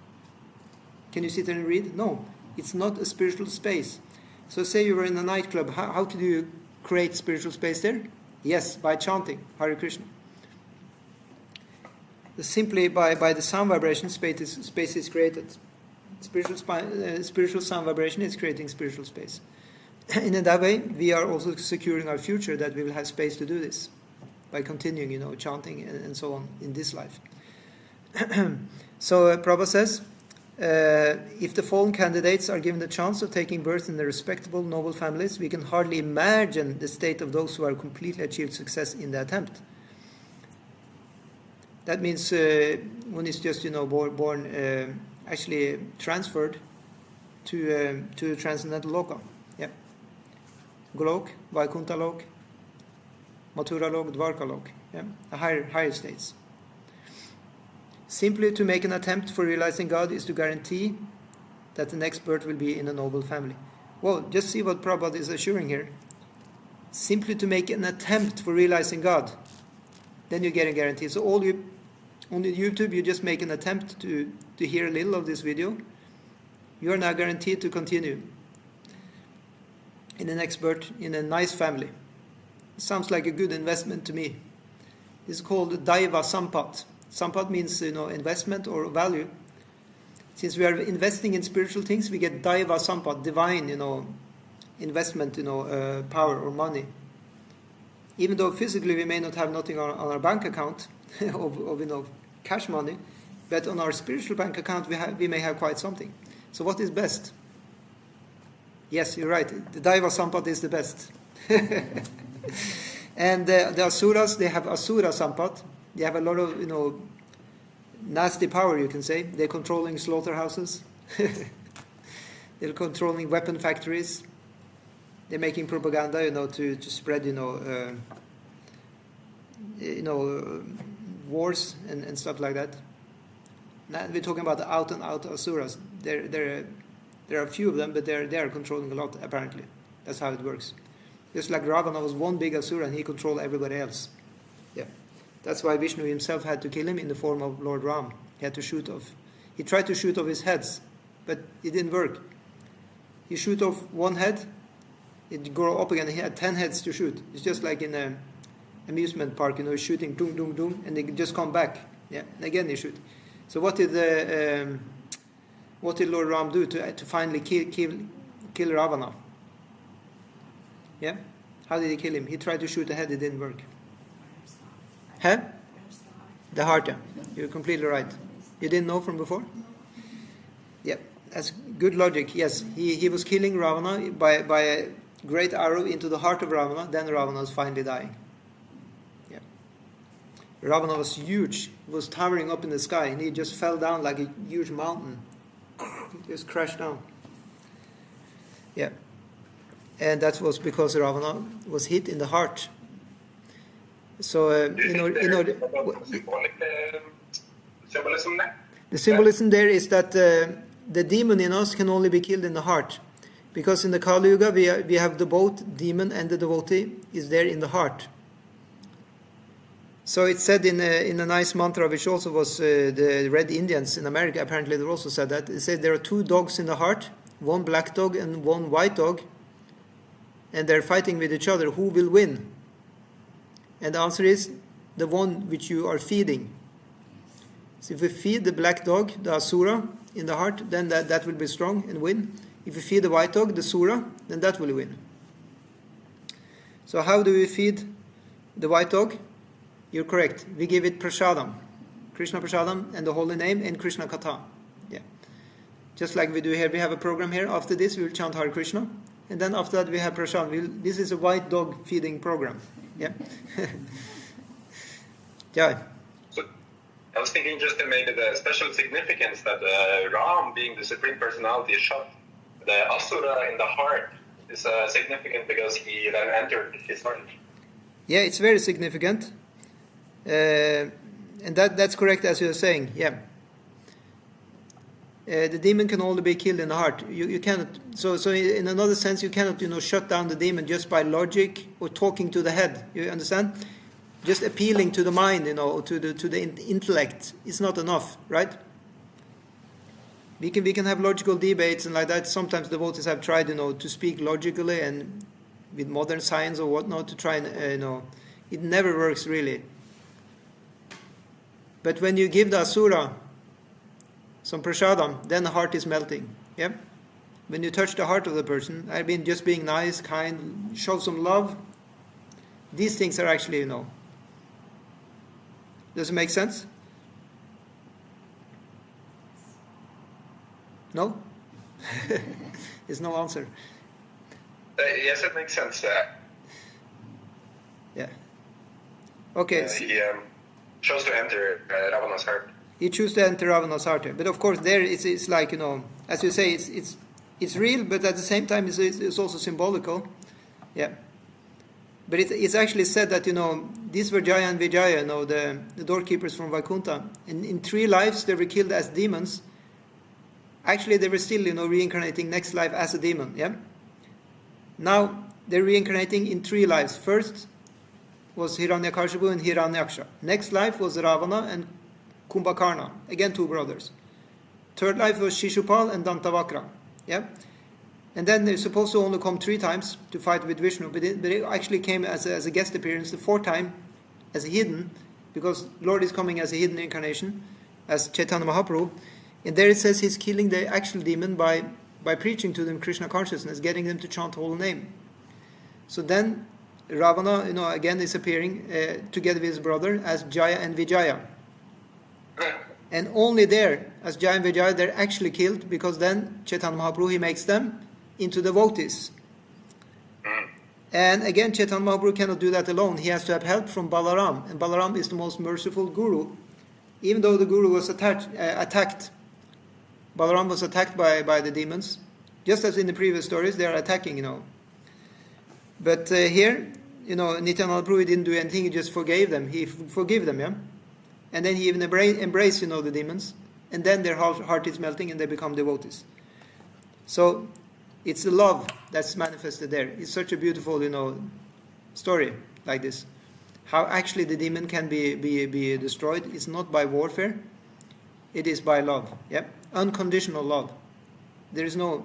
Can you sit there and read? No, it's not a spiritual space. So say you were in a nightclub. How could you create spiritual space there? Yes, by chanting Hare Krishna. Simply by the sound vibration, space is created. Spiritual sound vibration is creating spiritual space. And in that way, we are also securing our future, that we will have space to do this by continuing, chanting and so on in this life. So Prabhupada says, if the fallen candidates are given the chance of taking birth in the respectable, noble families, we can hardly imagine the state of those who are completely achieved success in the attempt. That means one is just, born, actually transferred to transcendental loka. Yeah. Golok, Vaikuntha Lok, Mathura Lok, Dwarka Lok, yeah? Higher states. Simply to make an attempt for realizing God is to guarantee that the next birth will be in a noble family. Well, just see what Prabhupada is assuring here. Simply to make an attempt for realizing God, then you get a guarantee. So on YouTube, you just make an attempt to hear a little of this video. You are now guaranteed to continue in the next birth in a nice family. It sounds like a good investment to me. It's called Daiva Sampat. Sampat means investment or value. Since we are investing in spiritual things, we get Daiva Sampat, divine investment, power or money. even though physically we may not have nothing on our bank account of cash money, but on our spiritual bank account we may have quite something. So what is best? Yes, you're right. The Daiva Sampat is the best. And the Asuras, they have Asura Sampat. They have a lot of, nasty power, you can say. They're controlling slaughterhouses. They're controlling weapon factories. They're making propaganda, to spread, wars and stuff like that. Now we're talking about the out and out Asuras. There are a few of them, but they are controlling a lot, apparently. That's how it works. Just like Ravana was one big Asura and he controlled everybody else. Yeah. That's why Vishnu himself had to kill him in the form of Lord Ram. He had to shoot off. He tried to shoot off his heads, but it didn't work. He shoot off one head, it grew up again, he had 10 heads to shoot. It's just like in an amusement park, shooting, doom, doom, doom, and they just come back. Yeah, and again they shoot. So what did Lord Ram do to finally kill Ravana? Yeah? How did he kill him? He tried to shoot the head, it didn't work. Huh? The heart, yeah. You're completely right. You didn't know from before? Yeah, that's good logic. Yes, he was killing Ravana by a great arrow into the heart of Ravana, then Ravana was finally dying. Yeah. Ravana was huge, was towering up in the sky, and he just fell down like a huge mountain. Just crashed down. Yeah. And that was because Ravana was hit in the heart. So, symbolism there? The symbolism there is that the demon in us can only be killed in the heart. Because in the Kali Yuga, we have the both demon and the devotee is there in the heart. So it's said in a nice mantra, which also was the Red Indians in America, apparently they also said that. It said there are two dogs in the heart, one black dog and one white dog, and they're fighting with each other. Who will win? And the answer is the one which you are feeding. So if we feed the black dog, the Asura, in the heart, then that will be strong and win. If we feed the white dog, the Sura, then that will win. So how do we feed the white dog? You're correct. We give it prasadam, Krishna prasadam, and the holy name, and Krishna Katha. Yeah. Just like we do here, we have a program here. After this, we will chant Hare Krishna, and then after that, we have prasadam. This is a white dog feeding program. Yeah. Yeah. So I was thinking just maybe the special significance that Ram, being the Supreme Personality, shot the Asura in the heart is significant because he then entered his heart. Yeah, it's very significant. And that's correct as you're saying, yeah. The demon can only be killed in the heart. You cannot. So in another sense, you cannot shut down the demon just by logic or talking to the head. You understand? Just appealing to the mind, to the intellect is not enough, right? We can have logical debates and like that. Sometimes devotees have tried, to speak logically and with modern science or whatnot to try and, it never works really. But when you give the Asura some prasadam, then the heart is melting. Yeah? When you touch the heart of the person, just being nice, kind, show some love, these things are actually, Does it make sense? No? There's no answer. Yes, it makes sense. Yeah. Okay. He chose to enter Ravana's heart. He chose to enter Ravana's heart. But of course, there it's like, as you say, it's real, but at the same time, it's also symbolical. Yeah. But it's actually said that, these were Jaya and Vijaya, the doorkeepers from Vaikuntha. In 3 lives, they were killed as demons. Actually, they were still, reincarnating next life as a demon, yeah? Now, they're reincarnating in 3 lives. First was Hiranyakashipu and Hiranyaksha. Next life was Ravana and Kumbhakarna. Again, 2 brothers. Third life was Shishupal and Dantavakra, yeah? And then they're supposed to only come 3 times to fight with Vishnu, but they actually came as a guest appearance the 4th time as a hidden, because Lord is coming as a hidden incarnation, as Chaitanya Mahaprabhu. And there it says he's killing the actual demon by preaching to them Krishna consciousness, getting them to chant the whole name. So then, Ravana, again is appearing together with his brother as Jaya and Vijaya. And only there, as Jaya and Vijaya, they're actually killed, because then Chaitanya Mahaprabhu, he makes them into devotees. And again, Chaitanya Mahaprabhu cannot do that alone. He has to have help from Balaram. And Balaram is the most merciful guru. Even though the guru was attacked, Balaram was attacked by the demons. Just as in the previous stories, they are attacking, But here, Nityananda Prabhu didn't do anything. He just forgave them. He forgave them, yeah? And then he even embraced, the demons. And then their heart is melting and they become devotees. So it's the love that's manifested there. It's such a beautiful, story like this. How actually the demon can be destroyed is not by warfare. It is by love. Yeah, unconditional love. There is no.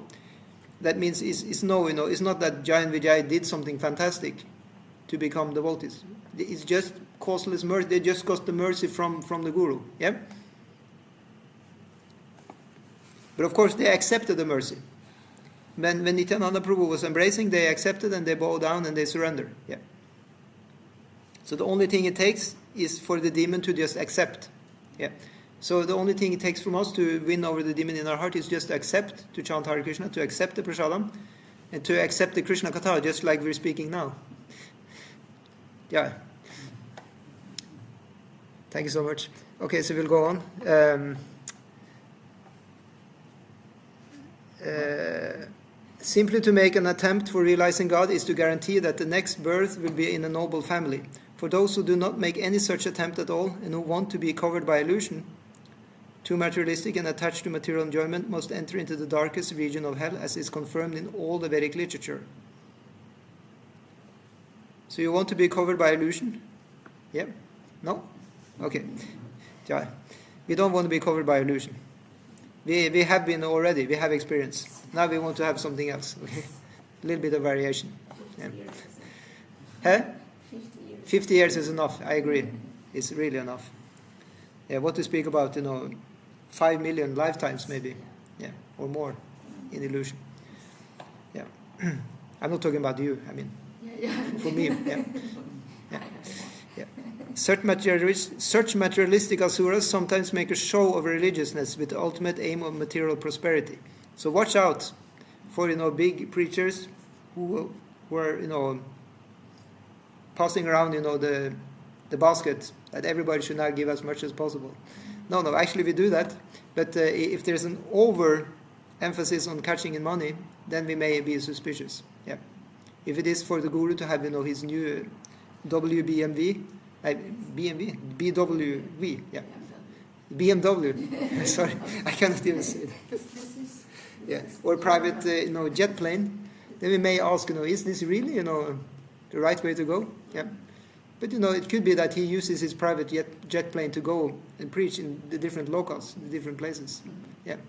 That means it's not that Jaya and Vijaya did something fantastic to become devotees. It's just causeless mercy. They just got the mercy from the guru. Yeah. But of course, they accepted the mercy. When Nityananda Prabhu was embracing, they accepted and they bow down and they surrender. Yeah. So the only thing it takes is for the demon to just accept. Yeah. So the only thing it takes from us to win over the demon in our heart is just to accept, to chant Hare Krishna, to accept the prasadam, and to accept the Krishna Katha, just like we're speaking now. Yeah. Thank you so much. Okay, so we'll go on. Simply to make an attempt for realizing God is to guarantee that the next birth will be in a noble family. For those who do not make any such attempt at all and who want to be covered by illusion, too materialistic and attached to material enjoyment, must enter into the darkest region of hell, as is confirmed in all the Vedic literature. So you want to be covered by illusion? Yeah? No? Okay. Yeah. We don't want to be covered by illusion. We have been already. We have experience. Now we want to have something else. Okay? A little bit of variation. Yeah. Huh? 50 years is enough. I agree. It's really enough. Yeah. What to speak about? 5 million lifetimes maybe. Yeah. Or more in illusion. Yeah. I'm not talking about you. I mean, for me. Yeah. Yeah. Yeah. Such materialistic asuras sometimes make a show of religiousness with the ultimate aim of material prosperity. So watch out for big preachers who were passing around the basket that everybody should now give as much as possible. No, actually we do that. But if there's an over emphasis on catching in money, then we may be suspicious. Yeah. If it is for the guru to have his new WBMV. BWV, yeah. BMW. Sorry, I cannot even say that. Yeah, or private, jet plane. Then we may ask, is this really, the right way to go? Yeah. But it could be that he uses his private jet plane to go and preach in the different locales, the different places. Yeah.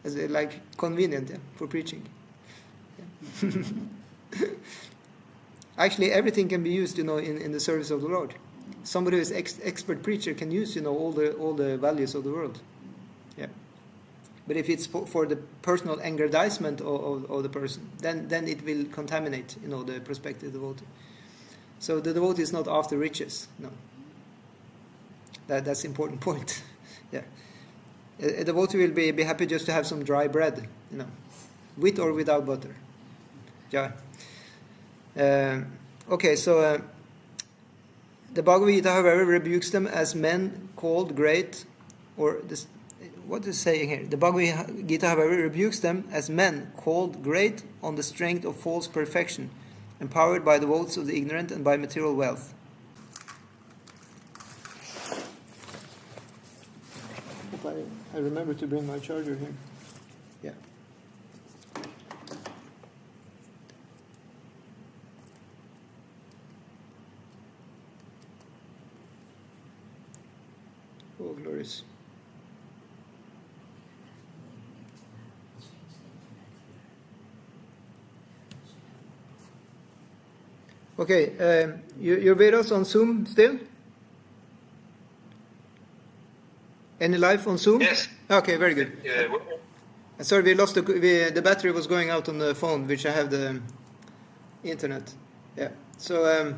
As convenient, yeah, for preaching. Yeah. Actually, everything can be used, in the service of the Lord. Somebody who is expert preacher can use, all the values of the world. Yeah. But if it's for the personal aggrandizement of the person, then it will contaminate, the prospective devotee. So the devotee is not after riches. No. That's an important point. Yeah. A devotee will be happy just to have some dry bread, with or without butter. Yeah. Okay, so the Bhagavad Gita, however, rebukes them as men called great, or this, what is saying here? The Bhagavad Gita, however, rebukes them as men called great on the strength of false perfection, empowered by the votes of the ignorant and by material wealth. I remember to bring my charger here. Yeah. Oh, glorious. Okay, you're with us on Zoom still? Any live on Zoom? Yes. Okay, very good. Yeah. Sorry, we lost the battery was going out on the phone, which I have the internet. Yeah. So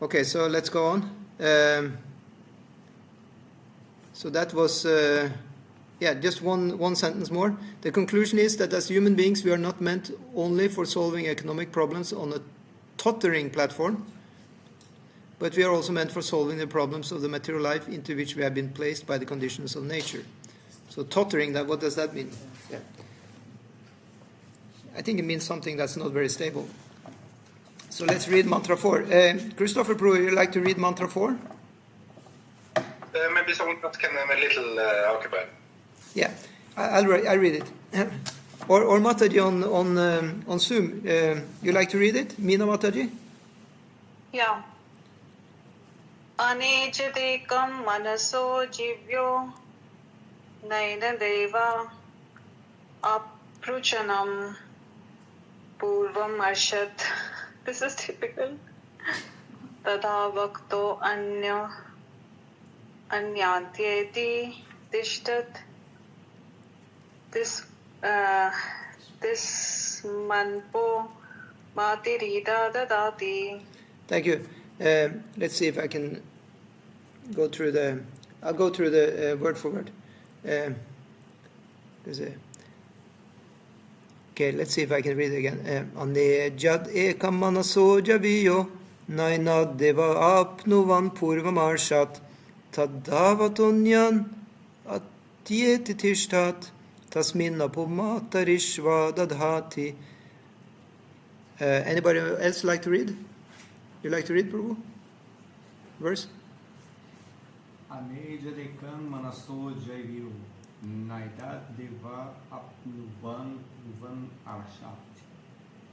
okay, so let's go on. So that was just one sentence more. The conclusion is that as human beings we are not meant only for solving economic problems on a tottering platform, but we are also meant for solving the problems of the material life into which we have been placed by the conditions of nature. So tottering, what does that mean? Yeah. I think it means something that's not very stable. So let's read mantra 4. Christopher Prue, would you like to read mantra 4? Maybe someone else can have a little occupied. Yeah, I'll read it. Or Mataji on Zoom. You like to read it? Meena Mataji? Yeah. Anejadekam manaso jivyo naina deva apruchanam purvam arshad. This is typical. Tadha vakto anyantyeti tishtat. This manpo matirida dadati. Thank you. Let's see if I can go through the. I'll go through the word for word. Okay, let's see if I can read it again. Ane jad ekam manaso javiyo naina deva apnuvan purvam arshat tadavatunyan atyeti tishtat tasmin apumatarishva dadhati. Anybody else like to read? You like to read, Prabhu? Verse? Anejadekam manaso javiyo naida deva apnuvan purvam arshat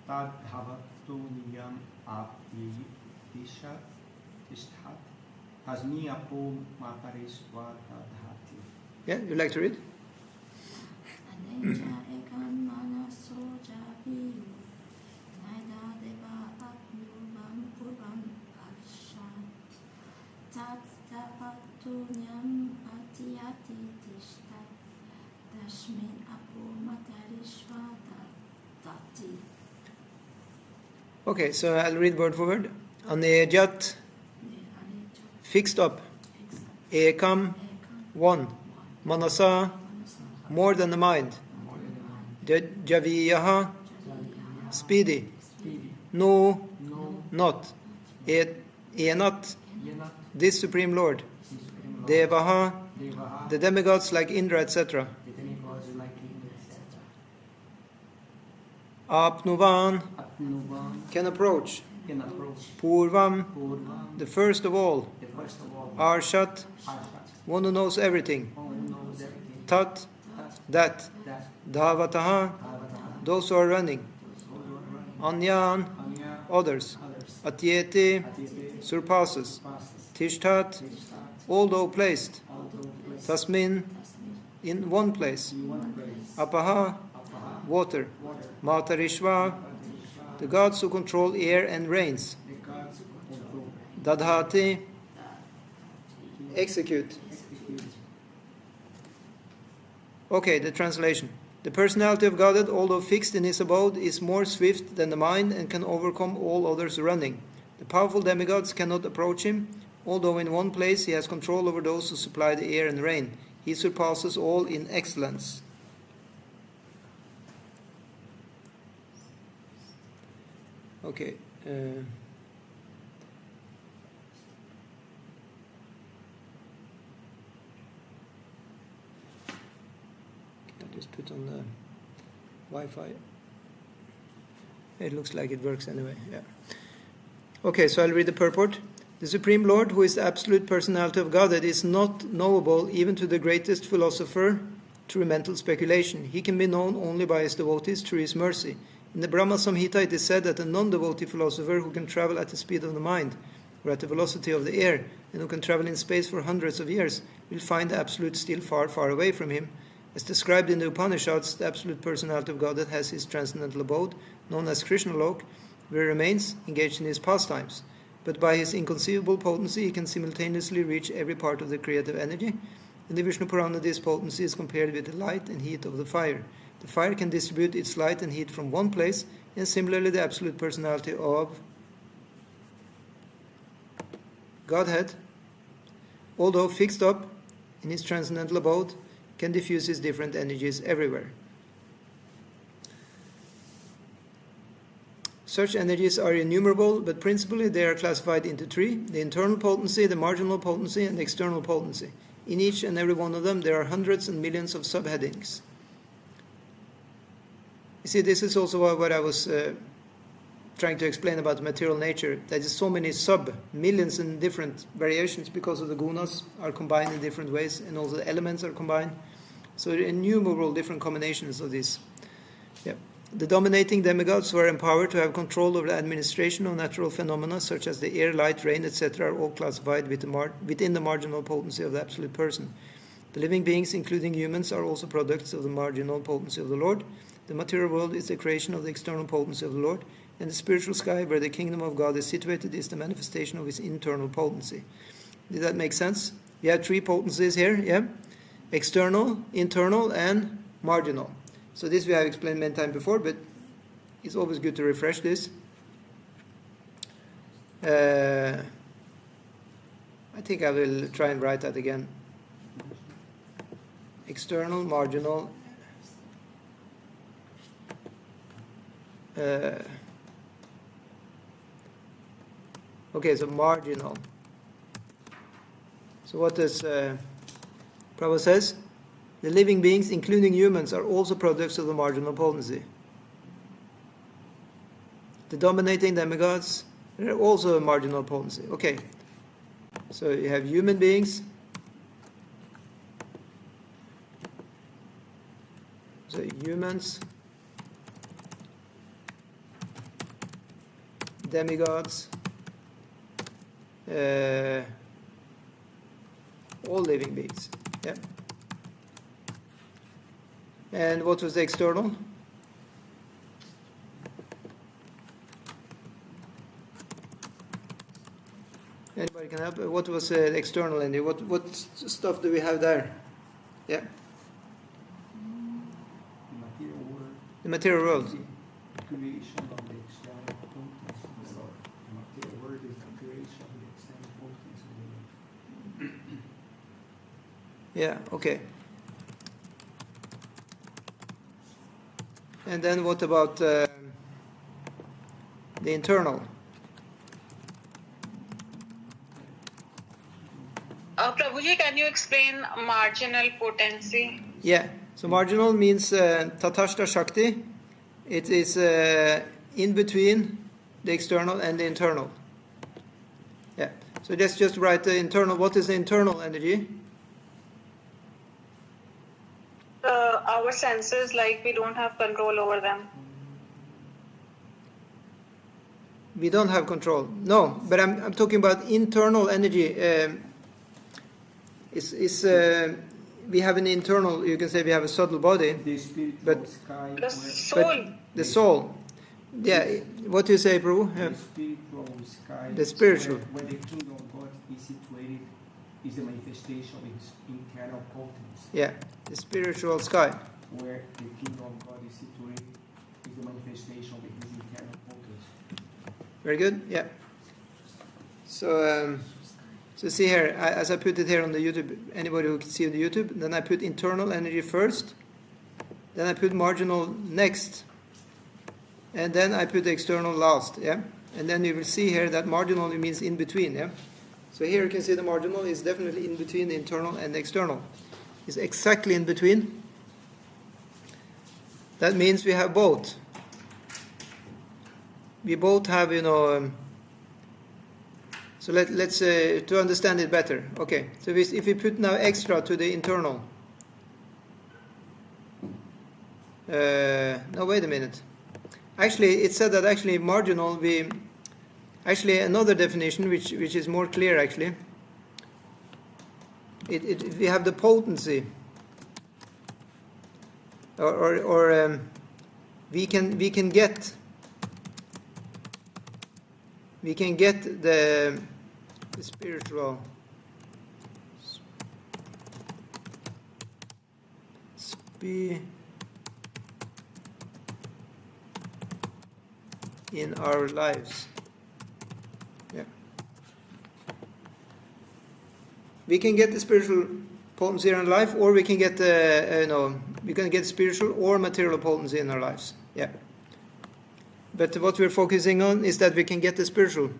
tadavatunyan atyeti tishtat tasmin apumatarishva dadhati. Yeah, you like to read? Aneja ekam manaso javiyo naida deva apnuvan purvam arshat tadavatunyan atyeti tishtat tasmin apumatarishva dadhati. Okay, so I'll read word for word. Anejat, fixed up. Ekam, one. Manasa, more than the mind. Javiyaha, speedy. No, not. Enat, this Supreme Lord. Devaha, the demigods like Indra, etc. Apnuvan, can approach. Purvam, the first of all. Arshat, one who knows everything. Tat, that. Dhavataha, those who are running. Anyan, others. Atyete, surpasses. Tishtat, although placed. Tasmin, in one place. Apaha, water. Matarishva, the gods who control air and rains. Dadhati, execute. Okay, the translation. The personality of Godhead, although fixed in his abode, is more swift than the mind and can overcome all others running. The powerful demigods cannot approach him, although in one place he has control over those who supply the air and rain. He surpasses all in excellence. Okay. I'll just put on the Wi-Fi. It looks like it works anyway. Yeah. Okay, so I'll read the purport. The Supreme Lord, who is the absolute personality of Godhead, is not knowable even to the greatest philosopher through mental speculation. He can be known only by his devotees through his mercy. In the Brahma Samhita it is said that a non-devotee philosopher who can travel at the speed of the mind, or at the velocity of the air, and who can travel in space for hundreds of years, will find the Absolute still far, far away from him. As described in the Upanishads, the Absolute Personality of Godhead has his transcendental abode, known as Krishnalok, where he remains engaged in his pastimes. But by his inconceivable potency, he can simultaneously reach every part of the creative energy. In the Vishnu Purana, this potency is compared with the light and heat of the fire. The fire can distribute its light and heat from one place, and similarly the absolute personality of Godhead, although fixed up in his transcendental abode, can diffuse his different energies everywhere. Such energies are innumerable, but principally they are classified into three: the internal potency, the marginal potency, and the external potency. In each and every one of them there are hundreds and millions of subheadings. You see, this is also what I was trying to explain about the material nature. There is so many millions and different variations because of the gunas are combined in different ways, and also the elements are combined. So there are innumerable different combinations of this. Yeah. The dominating demigods who are empowered to have control over the administration of natural phenomena such as the air, light, rain, etc. are all classified within the marginal potency of the absolute person. The living beings, including humans, are also products of the marginal potency of the Lord. The material world is the creation of the external potency of the Lord, and the spiritual sky where the kingdom of God is situated is the manifestation of his internal potency. Did that make sense? We have three potencies here, yeah? External, internal, and marginal. So this we have explained many times before, but it's always good to refresh this. I think I will try and write that again. External, marginal, okay, so marginal. So what does Prabhupada says? The living beings, including humans, are also products of the marginal potency. The dominating demigods are also a marginal potency. Okay, so you have human beings. So humans, demigods, all living beings. Yeah. And what was the external? Anybody can help? What was the external energy? What stuff do we have there? Yeah. The material world. Creation of the external potency of the Lord. The material world is the creation of the external potency of the Lord. Yeah, okay. And then what about the internal? Prabhuji, can you explain marginal potency? Yeah, so marginal means Tatashta Shakti. It is in between the external and the internal. Yeah, so let's just write the internal. What is the internal energy? Our senses, like we don't have control over them. We don't have control. No, but I'm talking about internal energy. We have an internal. You can say we have a subtle body. The spiritual But- sky. The where- soul. The soul. Yeah. What do you say, Prabhu? Yeah. The spiritual sky. The spiritual. Where the kingdom of God is situated is the manifestation of its internal potency. Yeah. The spiritual sky. Where the kingdom of God is situated is the manifestation of his internal potency. Very good. Yeah. So see here, as I put it here on the YouTube, anybody who can see on the YouTube, then I put internal energy first, then I put marginal next, and then I put the external last. Yeah. And then you will see here that marginal means in between. Yeah. So here you can see the marginal is definitely in between the internal and the external. It's exactly in between. That means we have both. We both have, so let's to understand it better. Okay, so if we put now extra to the internal. No, wait a minute. Actually, it said that actually marginal, actually another definition which is more clear actually. We have the potency, or we can get the spiritual in our lives. Yeah. We can get the spiritual potency in our life, or we can get we can get spiritual or material potency in our lives. Yeah. But what we're focusing on is that we can get the spiritual.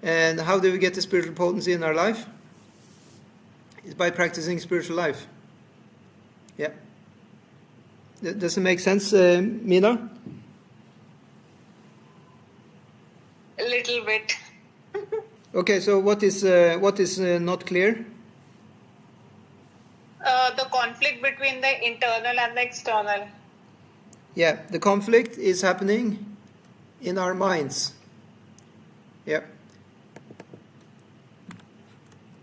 And how do we get the spiritual potency in our life? It's by practicing spiritual life. Yeah. Does it make sense, Mina? A little bit. Okay, so what is not clear? The conflict between the internal and the external. Yeah, the conflict is happening in our minds. Yeah.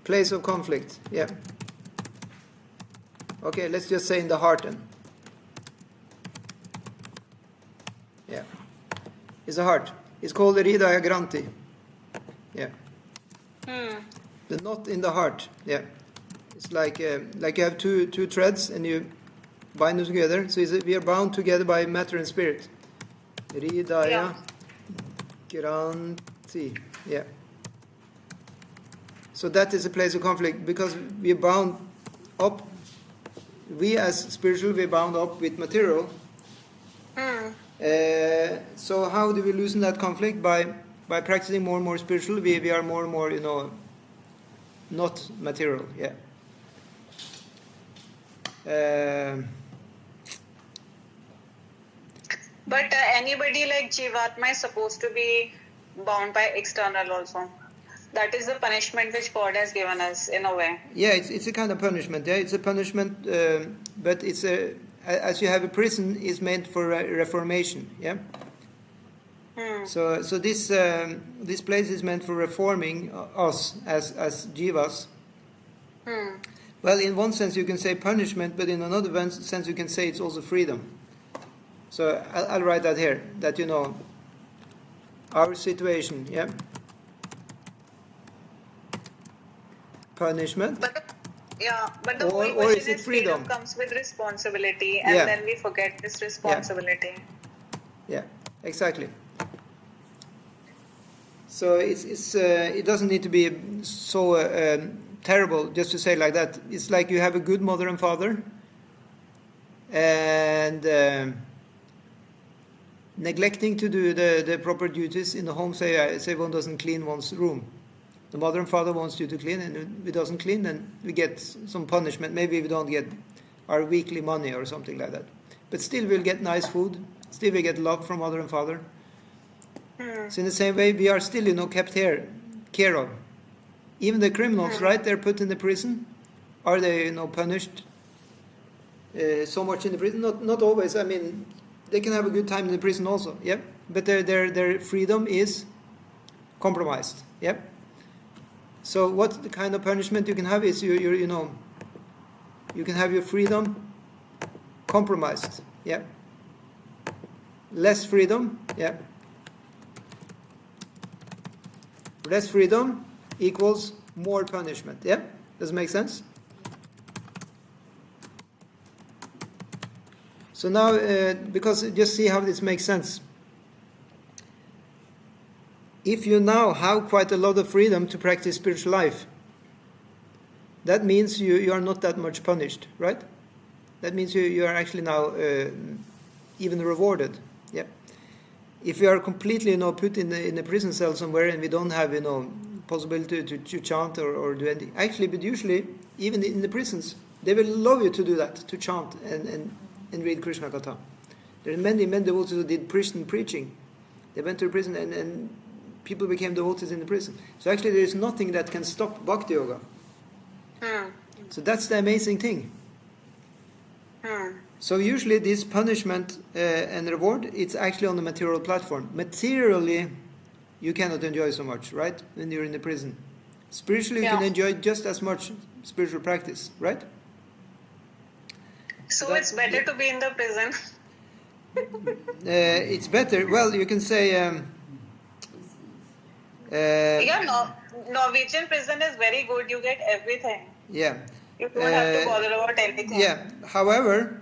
Place of conflict. Yeah. Okay, let's just say in the heart then. Yeah. It's the heart. It's called the Hridaya Granthi. Yeah. The knot in the heart. Yeah. It's like you have two threads and you bind them together. So we are bound together by matter and spirit. Hridaya Granthi. Yeah. So that is a place of conflict because we are bound up. We as spiritual, we are bound up with material. So how do we loosen that conflict? By practicing more and more spiritual, we are more and more, not material. Yeah. But anybody like Jivatma is supposed to be bound by external also. That is the punishment which God has given us in a way. Yeah, it's a kind of punishment. Yeah, it's a punishment, but it's as you have a prison is meant for reformation. Yeah. So this place is meant for reforming us as jivas. Well, in one sense you can say punishment, but in another sense you can say it's also freedom. So I'll write that here. That our situation. Yeah. Punishment. But the or whole is it is freedom? Comes with responsibility, and then we forget this responsibility. Yeah, exactly. So it doesn't need to be so terrible just to say like that. It's like you have a good mother and father, and neglecting to do the proper duties in the home. Say one doesn't clean one's room. The mother and father wants you to clean, and if it doesn't clean, then we get some punishment. Maybe we don't get our weekly money or something like that. But still we'll get nice food. Still we get love from mother and father. So in the same way, we are still, kept care of. Even the criminals, right? They're put in the prison. Are they, punished so much in the prison? Not always. I mean, they can have a good time in the prison also. Yep. But their freedom is compromised. Yep. So what the kind of punishment you can have is you can have your freedom compromised. Yeah. Less freedom. Yeah. Less freedom equals more punishment. Yeah. Does it make sense? So now, because just see how this makes sense. If you now have quite a lot of freedom to practice spiritual life, that means you are not that much punished, right? That means you are actually now even rewarded. Yeah. If you are completely put in a prison cell somewhere and we don't have possibility to chant or do anything, actually, but usually even in the prisons they will allow you to do that, to chant and read Krishna Katha. There are many devotees who did prison preaching. They went to prison and people became devotees in the prison. So actually there is nothing that can stop Bhakti Yoga. So that's the amazing thing. So usually this punishment and reward, it's actually on the material platform. Materially, you cannot enjoy so much, right? When you're in the prison. Spiritually, you can enjoy just as much spiritual practice, right? So it's better to be in the prison. It's better. Well, you can say... Norwegian prison is very good. You get everything. Yeah. You don't have to bother about anything. Yeah. However,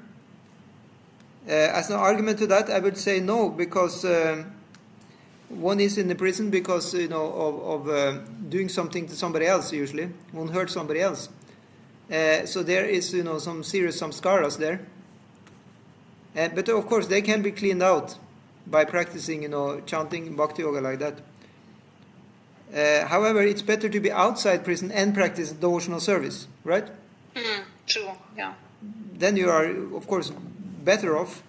As an argument to that, I would say no, because one is in the prison because of doing something to somebody else. Usually, one hurt somebody else. So there is some serious samskaras there. But of course, they can be cleaned out by practicing chanting bhakti yoga like that. However, it's better to be outside prison and practice devotional service, right? True. Yeah. Then you are, of course, better off.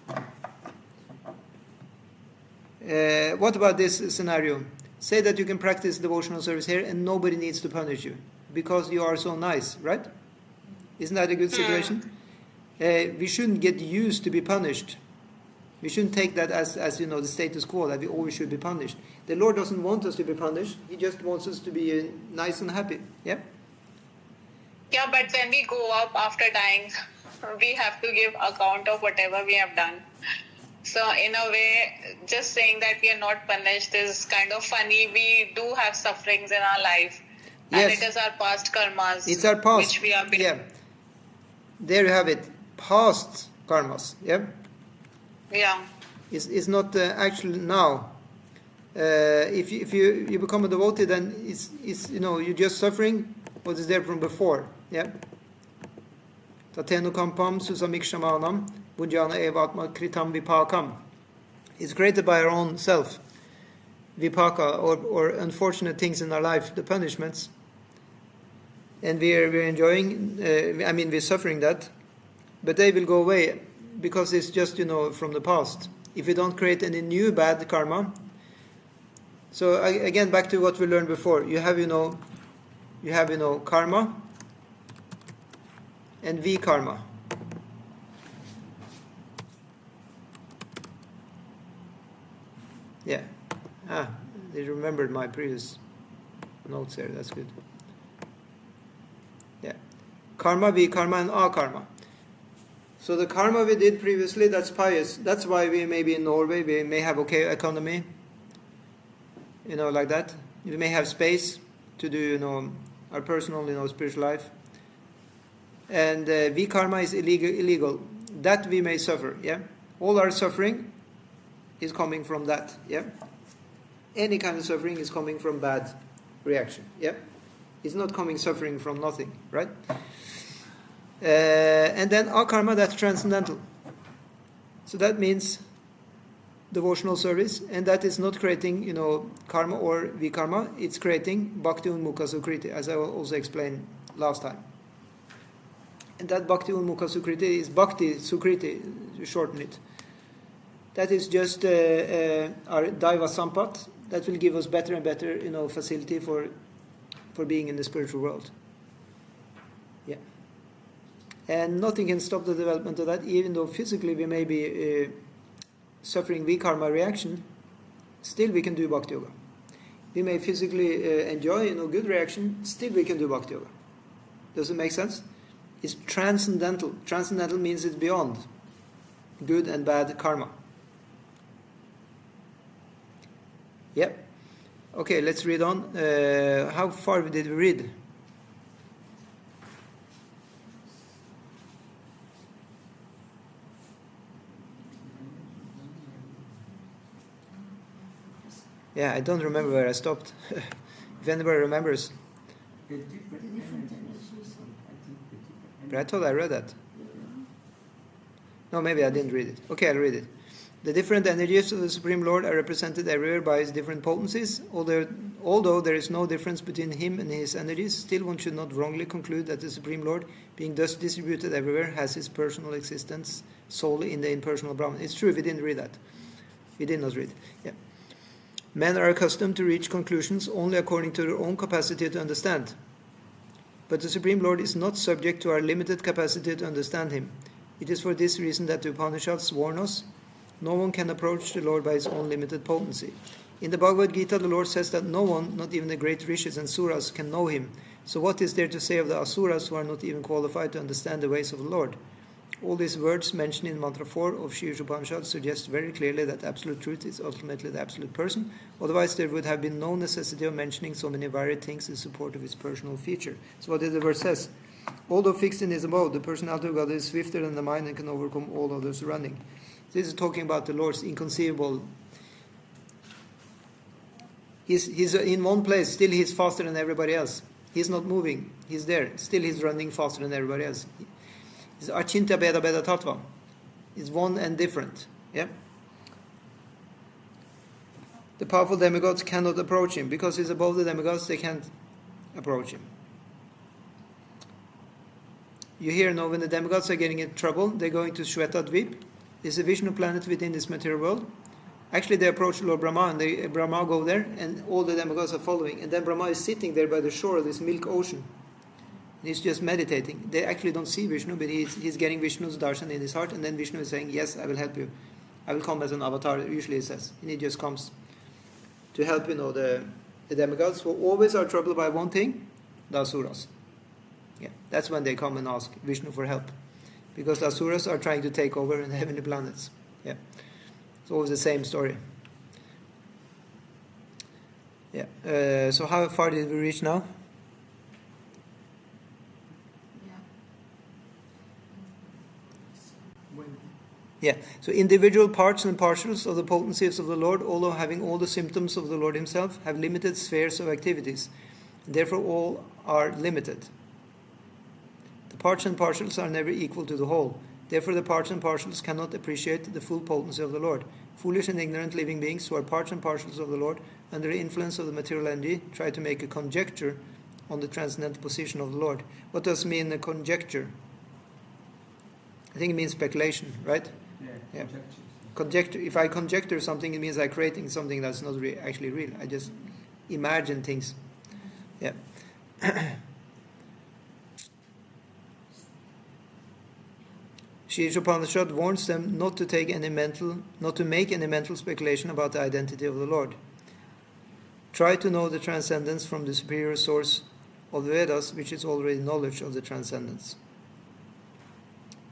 What about this scenario? Say that you can practice devotional service here and nobody needs to punish you because you are so nice, right? Isn't that a good situation? We shouldn't get used to be punished. We shouldn't take that as the status quo, that we always should be punished. The Lord doesn't want us to be punished. He just wants us to be nice and happy. Yeah? Yeah, but when we go up after dying, we have to give account of whatever we have done. So in a way, just saying that we are not punished is kind of funny. We do have sufferings in our life. Yes. And it is our past karmas. It's our past. Which we are being. Yeah. There you have it. Past karmas. Yeah? Yeah. It's not actually now. If you become a devotee, then it's you're just suffering what is there from before. Yeah. Tatenu kampam susamikshamanam bujana evatma kritam vipakam. It's created by our own self. Vipaka, or unfortunate things in our life, the punishments. And we're enjoying, we're suffering that. But they will go away because it's just, from the past. If you don't create any new bad karma. So again, back to what we learned before. You have, karma and vikarma. Yeah. They remembered my previous notes there. That's good. Yeah. Karma, vikarma, and akarma. So the karma we did previously, that's pious. That's why we may be in Norway. We may have okay economy. Like that. We may have space to do, our personal, spiritual life. And vikarma is illegal. That we may suffer. Yeah. All our suffering is coming from that. Yeah. Any kind of suffering is coming from bad reaction. Yeah. It's not coming suffering from nothing, right? And then akarma, that's transcendental. So that means devotional service, and that is not creating, karma or vikarma. It's creating bhakti unmukha sukriti, as I also explained last time. And that bhakti unmukha sukriti is bhakti sukriti, to shorten it. That is just our daiva sampat. That will give us better and better, facility for being in the spiritual world. Yeah. And nothing can stop the development of that, even though physically we may be suffering vikarma reaction, still we can do bhakti yoga. We may physically enjoy, good reaction, still we can do bhakti yoga. Does it make sense? It's transcendental. Transcendental means it's beyond good and bad karma. Yep. Okay, let's read on. How far did we read? Yeah, I don't remember where I stopped. If anybody remembers. The different energies. But I thought I read that. No, maybe I didn't read it. Okay, I'll read it. The different energies of the Supreme Lord are represented everywhere by his different potencies. Although there is no difference between him and his energies, still one should not wrongly conclude that the Supreme Lord, being thus distributed everywhere, has his personal existence solely in the impersonal Brahman. It's true, we didn't read that. We did not read. Yeah. Men are accustomed to reach conclusions only according to their own capacity to understand. But the Supreme Lord is not subject to our limited capacity to understand him. It is for this reason that the Upanishads warn us, no one can approach the Lord by his own limited potency. In the Bhagavad Gita, the Lord says that no one, not even the great rishis and suras, can know him. So what is there to say of the asuras who are not even qualified to understand the ways of the Lord? All these words mentioned in Mantra 4 of Śrī Īśopaniṣad suggest very clearly that absolute truth is ultimately the absolute person. Otherwise, there would have been no necessity of mentioning so many varied things in support of its personal feature. So what the verse says? Although fixed in his abode, the personality of God is swifter than the mind and can overcome all others running. This is talking about the Lord's inconceivable. He's in one place, still he's faster than everybody else. He's not moving, he's there, still he's running faster than everybody else. He's Achintya Bheda Bheda Tattva. He's one and different. Yeah? The powerful demigods cannot approach him. Because he's above the demigods, they can't approach him. You hear now when the demigods are getting in trouble, they're going to Shweta-dvip. It's a Vishnu planet within this material world. Actually, they approach Lord Brahma, and Brahma go there, and all the demigods are following. And then Brahma is sitting there by the shore of this milk ocean. And he's just meditating. They actually don't see Vishnu, but he's getting Vishnu's darshan in his heart, and then Vishnu is saying, yes, I will help you. I will come as an avatar, usually he says. And he just comes to help, the demigods who always are troubled by one thing, the asuras. Yeah, that's when they come and ask Vishnu for help. Because the asuras are trying to take over in the heavenly planets. Yeah. It's always the same story. Yeah. So how far did we reach now? Yeah. So individual parts and partials of the potencies of the Lord, although having all the symptoms of the Lord himself, have limited spheres of activities. Therefore all are limited. The parts and partials are never equal to the whole. Therefore the parts and partials cannot appreciate the full potency of the Lord. Foolish and ignorant living beings who are parts and partials of the Lord, under the influence of the material energy, try to make a conjecture on the transcendental position of the Lord. What does mean a conjecture? I think it means speculation, right? Yeah. Conjecture. If I conjecture something, it means I'm creating something that's not actually real. I just imagine things. Yeah. Śrī Īśopaniṣad warns them not to make any mental speculation about the identity of the Lord. Try to know the transcendence from the superior source of the Vedas, which is already knowledge of the transcendence.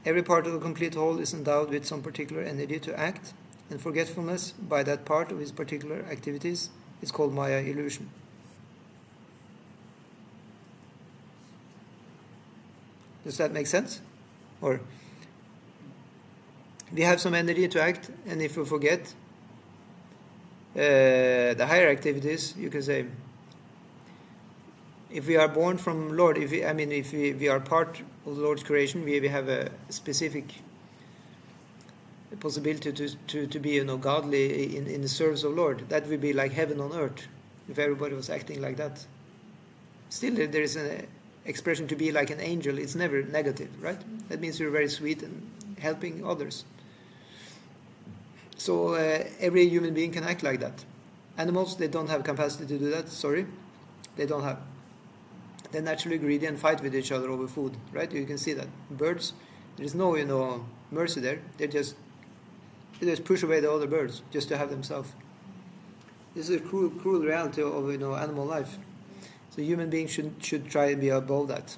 Every part of the complete whole is endowed with some particular energy to act, and forgetfulness by that part of his particular activities is called Maya illusion. Does that make sense? Or we have some energy to act, and if we forget the higher activities, you can say, if we are born from Lord, if we are part of the Lord's creation, we have a specific possibility to be godly in the service of Lord. That would be like heaven on earth if everybody was acting like that. Still, there is an expression to be like an angel. It's never negative, right? That means you're very sweet and helping others. So every human being can act like that. Animals, they don't have capacity to do that. Sorry, they don't have. They're naturally greedy and fight with each other over food, right? You can see that. Birds, there is no mercy there. They just push away the other birds just to have themselves. This is a cruel reality of animal life. So human beings should try and be above that.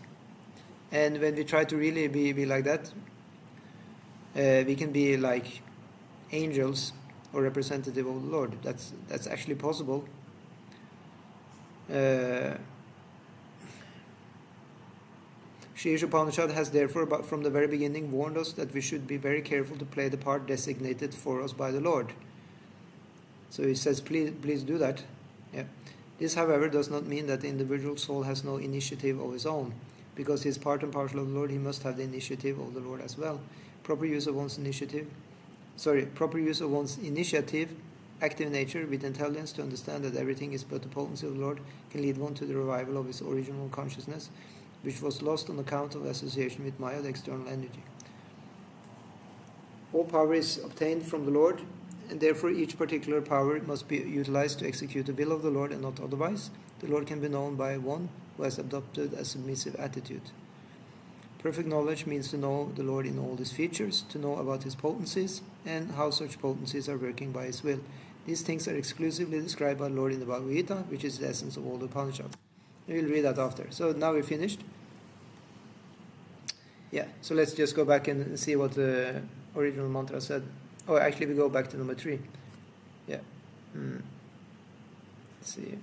And when we try to really be like that, we can be like angels or representative of the Lord. That's actually possible. Śrī Īśopaniṣad has therefore from the very beginning warned us that we should be very careful to play the part designated for us by the Lord. So he says, please do that. Yeah. This, however, does not mean that the individual soul has no initiative of his own. Because he is part and parcel of the Lord, he must have the initiative of the Lord as well. Proper use of one's initiative, active nature with intelligence to understand that everything is but the potency of the Lord, can lead one to the revival of his original consciousness, which was lost on account of association with Maya, the external energy. All power is obtained from the Lord, and therefore each particular power must be utilized to execute the will of the Lord and not otherwise. The Lord can be known by one who has adopted a submissive attitude. Perfect knowledge means to know the Lord in all his features, to know about his potencies, and how such potencies are working by his will. These things are exclusively described by the Lord in the Bhagavad Gita, which is the essence of all the Upanishad. We will read that after. So now we're finished. Yeah, so let's just go back and see what the original mantra said. Oh, actually we go back to number 3. Yeah. Let's see.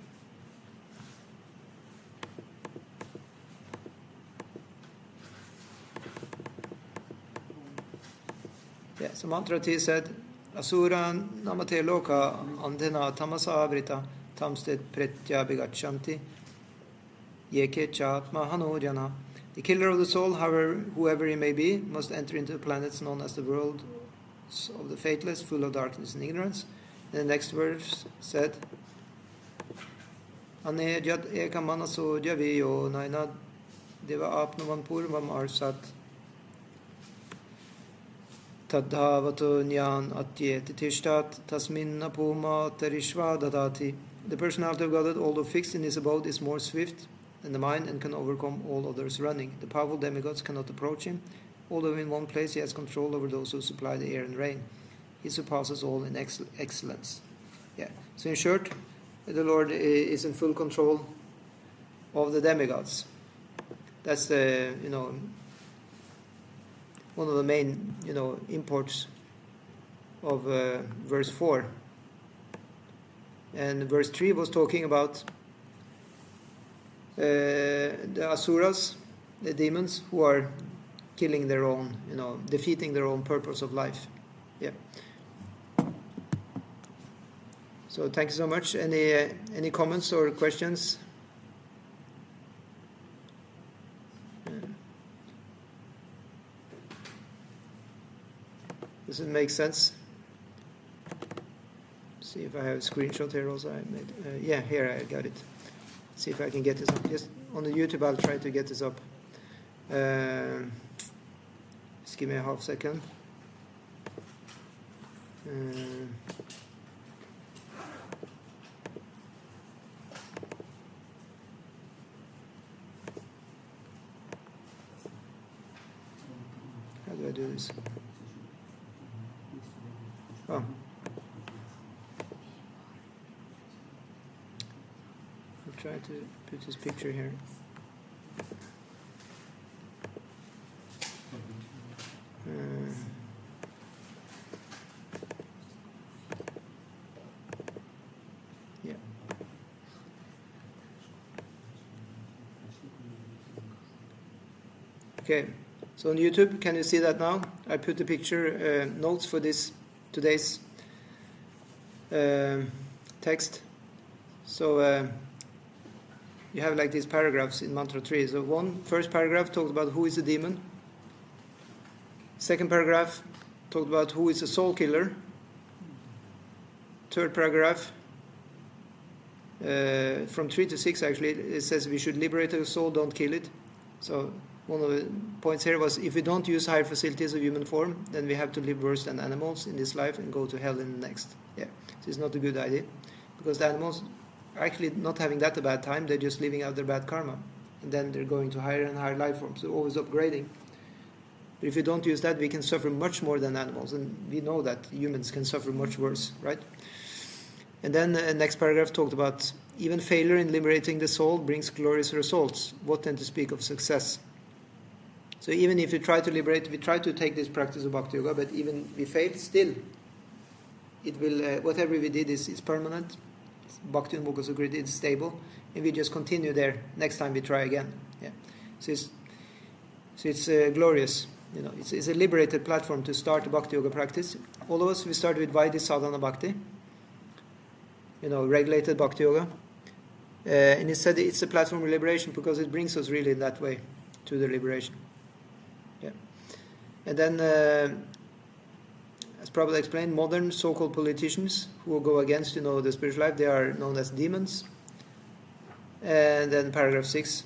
Yeah. Yeah, so mantra 3 said, Asura namate loka andhena tamasa avrita tamstet pretya bigachanti yeke chatma hanojana. The killer of the soul, however, whoever he may be, must enter into the planets known as the world of the faithless, full of darkness and ignorance. And the next verse said, Anejat ekamanaso javiyo nainad deva apnavan purvam arsat tadhavato nyan atyeti tishtat tasmin napuma terishva dadati. The personality of God, although fixed in his abode, is more swift than the mind and can overcome all others running. The powerful demigods cannot approach him. Although in one place he has control over those who supply the air and rain, he surpasses all in excellence. Yeah. So in short, the Lord is in full control of the demigods. That's the one of the main imports of verse 4. And verse 3 was talking about the asuras, the demons, who are killing their own, defeating their own purpose of life. Yeah. So thank you so much. Any comments or questions? Does it make sense? See if I have a screenshot here also. I made. Yeah, here I got it. See if I can get this up. Just on the YouTube, I'll try to get this up. Just give me a half second. How do I do this? Oh. I'll try to put this picture here. Yeah. Okay. So on YouTube, can you see that now? I put the picture notes for today's text. So you have like these paragraphs in Mantra 3. So first paragraph talked about who is a demon. Second paragraph talked about who is a soul killer. Third paragraph, from 3 to 6 actually, it says we should liberate the soul, don't kill it. So one of the points here was, if we don't use higher facilities of human form, then we have to live worse than animals in this life and go to hell in the next. Yeah, so it's not a good idea, because the animals are actually not having that a bad time, they're just living out their bad karma. And then they're going to higher and higher life forms, so always upgrading. But if we don't use that, we can suffer much more than animals, and we know that humans can suffer much worse, right? And then the next paragraph talked about even failure in liberating the soul brings glorious results. What then to speak of success? So even if we try to liberate, we try to take this practice of Bhakti Yoga, but even we fail, still, it will, whatever we did is permanent. Bhakti and Bhakti Sukriti is stable, and we just continue there next time we try again. Yeah. So it's glorious. It's a liberated platform to start a Bhakti Yoga practice. All of us, we start with Vaidhi Sadhana Bhakti, regulated Bhakti Yoga. And he said it's a platform of liberation because it brings us really in that way to the liberation. Yeah. And then, as Prabhupada explained, modern so-called politicians who go against, the spiritual life, they are known as demons. And then paragraph 6,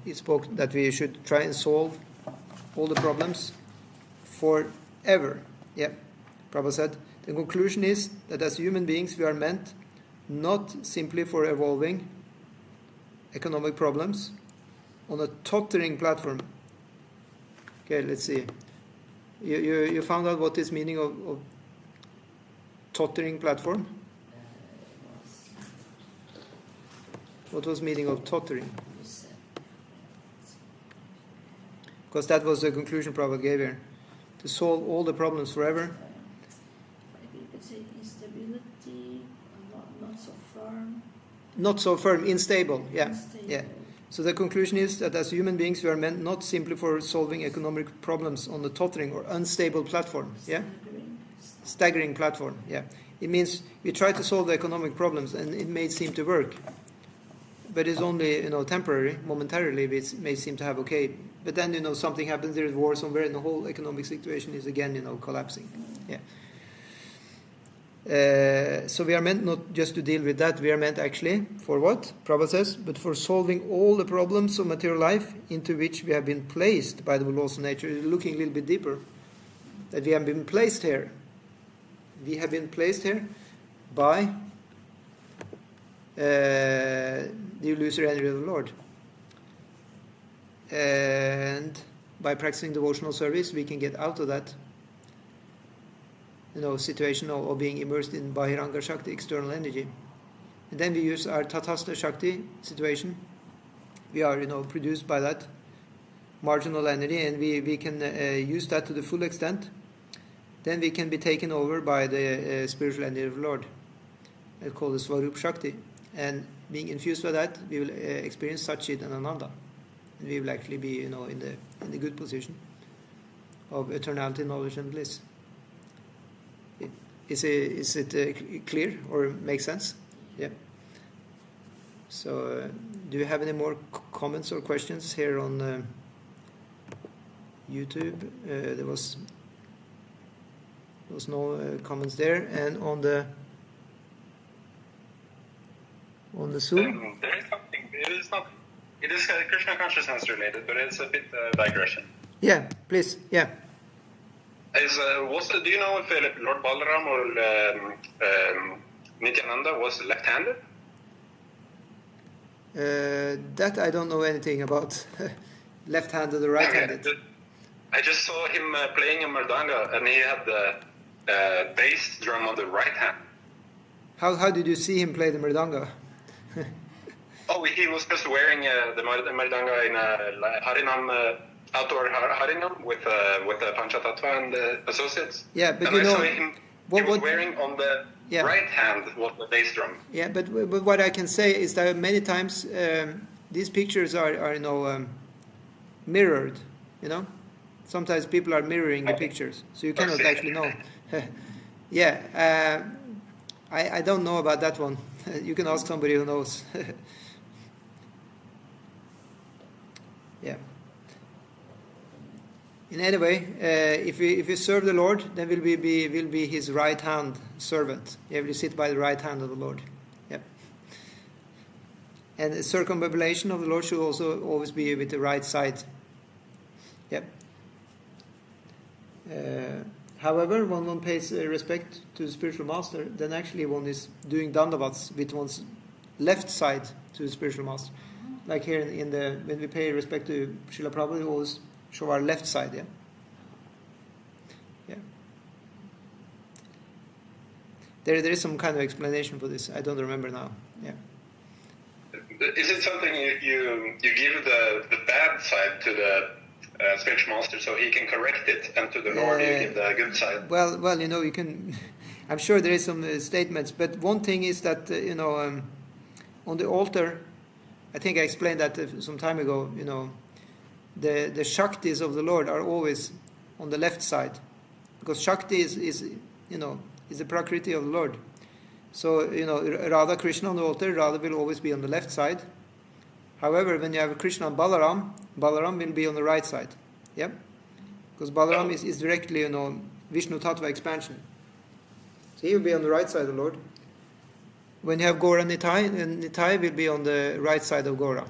he spoke that we should try and solve all the problems forever. Yeah. Prabhupada said, the conclusion is that as human beings we are meant not simply for evolving economic problems on a tottering platform. Okay, let's see. You found out what is meaning of tottering platform? What was meaning of tottering? Because that was the conclusion Prabhupada gave here. To solve all the problems forever. Maybe you could say instability, not so firm. Not so firm, unstable. Yeah. Unstable. Yeah. So the conclusion is that as human beings we are meant not simply for solving economic problems on the tottering or unstable platform. Yeah. Staggering. staggering platform. Yeah, it means we try to solve the economic problems, and it may seem to work, but it's only temporary, momentarily. It may seem to have okay, but then something happens. There is war somewhere, and the whole economic situation is again collapsing. Yeah. So we are meant not just to deal with that. We are meant actually for what Prabhupada says, but for solving all the problems of material life into which we have been placed by the laws of nature. Looking a little bit deeper, that we have been placed here. We have been placed here by the illusory energy of the Lord. And by practicing devotional service, we can get out of that situation of being immersed in Bahiranga Shakti, external energy. And then we use our Tatastha Shakti situation. We are, produced by that marginal energy, and we can use that to the full extent. Then we can be taken over by the spiritual energy of the Lord. It's called the Svarup Shakti. And being infused by that, we will experience Satchit and Ananda. And we will actually be, in the good position of eternality, knowledge, and bliss. Is it clear or makes sense? Yeah. So, do you have any more comments or questions here on YouTube? There was no comments there, and on the Zoom. There is something. It is Krishna consciousness related, but it's a bit digression. Yeah, please. Yeah. Do you know if Lord Balaram or Nityananda was left-handed? That I don't know anything about. Left-handed or right-handed? I just saw him playing a mridanga, and he had the bass drum on the right hand. How did you see him play the mridanga? He was just wearing the mridanga in a Harinam. Outdoor Harinam with Panchatattva and the associates. Yeah, but and I saw him was wearing on the right hand was the bass drum. Yeah, but what I can say is that many times these pictures are mirrored. Sometimes people are mirroring the pictures, so you cannot actually know. Yeah, I don't know about that one. You can ask somebody who knows. Yeah. In any way, if we serve the Lord, then we'll be His right hand servant. Yeah, we'll sit by the right hand of the Lord. Yeah. And the circumambulation of the Lord should also always be with the right side. Yeah. However, when one pays respect to the spiritual master, then actually one is doing dandavats with one's left side to the spiritual master. Like here when we pay respect to Srila Prabhupada, we always show our left side, yeah? Yeah. There is some kind of explanation for this. I don't remember now. Yeah. Is it something you give the bad side to the spiritual master so he can correct it, and to the Lord you give the good side? Well, you can. I'm sure there is some statements, but one thing is that on the altar, I think I explained that some time ago. The Shaktis of the Lord are always on the left side, because Shakti is the Prakriti of the Lord. So, Radha Krishna on the altar, Radha will always be on the left side. However, when you have Krishna and Balaram will be on the right side. Yeah? Because Balaram is directly, Vishnu Tattva expansion. So he will be on the right side of the Lord. When you have Gaura and Nitai will be on the right side of Gaura.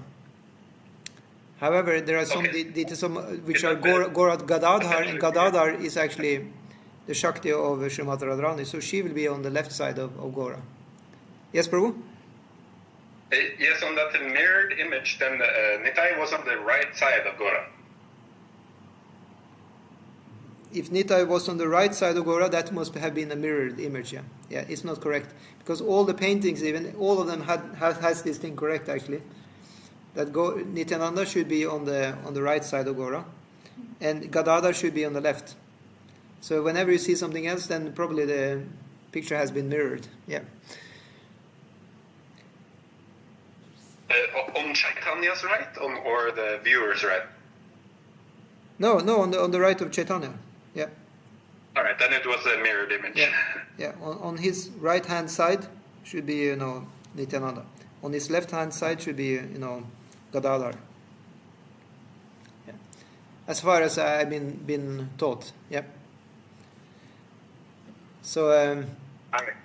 However, there are some which are Gaura Gadadhar, and Gadadhar is actually the Shakti of Srimati Radharani, so she will be on the left side of Gaura. Yes, Prabhu? Yes, on that mirrored image, then Nitai was on the right side of Gaura. If Nitai was on the right side of Gaura, that must have been a mirrored image, yeah. Yeah, it's not correct. Because all the paintings, even, all of them has this thing correct, actually. That Nityananda should be on the right side of Gaura, and Gadadhar should be on the left. So whenever you see something else, then probably the picture has been mirrored. Yeah. On Chaitanya's right, or the viewer's right? No, on the right of Chaitanya. Yeah. All right, then it was a mirrored image. Yeah. On his right hand side should be Nityananda. On his left hand side should be Gadadhar. Yeah. As far as I've been taught. Yeah. So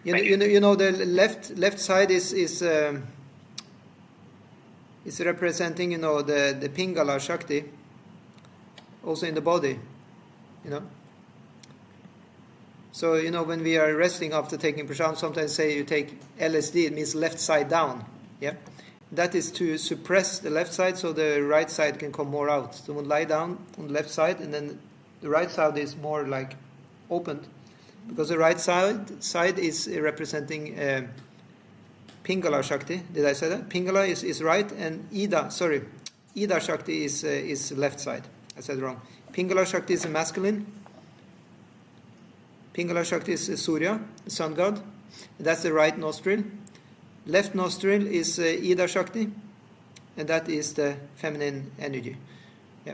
the left side is representing the Pingala Shakti, also in the body. So when we are resting after taking prashad, sometimes say you take LSD, it means left side down. Yeah, that is to suppress the left side so the right side can come more out. So we lie down on the left side, and then the right side is more like opened, because the right side is representing Pingala Shakti. Did I say that? Pingala is right, and Ida Shakti is left side. I said wrong. Pingala Shakti is masculine. Pingala Shakti is Surya, the sun god. That's the right nostril. Left nostril is Ida Shakti, and that is the feminine energy. Yeah.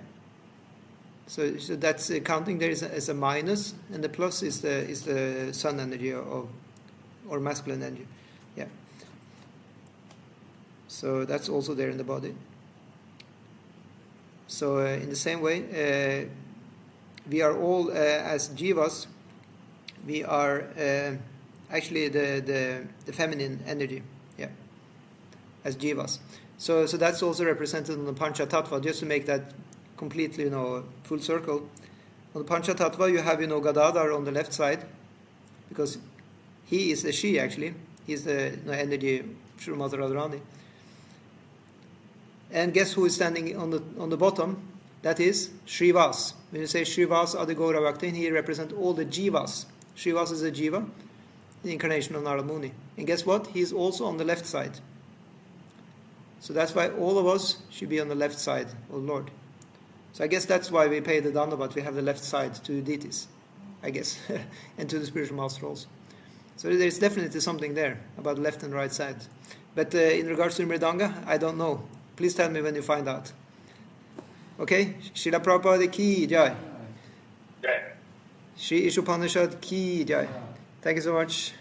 So that's counting there is a minus, and the plus is the sun energy or masculine energy. Yeah. So that's also there in the body. So in the same way, we are all as jivas. We are actually the feminine energy, yeah, as jivas. So that's also represented on the Pancha Tattva, just to make that completely, full circle. On the Pancha Tattva, you have, Gadadhar on the left side, because he is the she, actually. He's the energy, Srimad Radharani. And guess who is standing on the bottom? That is Shrivas. When you say Shrivas Adigora Bhakti, he represents all the jivas. Shrivas is a jiva, the incarnation of Narad Muni. And guess what? He is also on the left side. So that's why all of us should be on the left side of the Lord. So I guess that's why we pay the Dandavat. We have the left side to the deities, I guess, and to the spiritual master also. So there's definitely something there about left and right side. But in regards to Mridanga, I don't know. Please tell me when you find out. Okay? Srila Prabhupada ki jai. Śrī Īśopaniṣad ki jai. Thank you so much.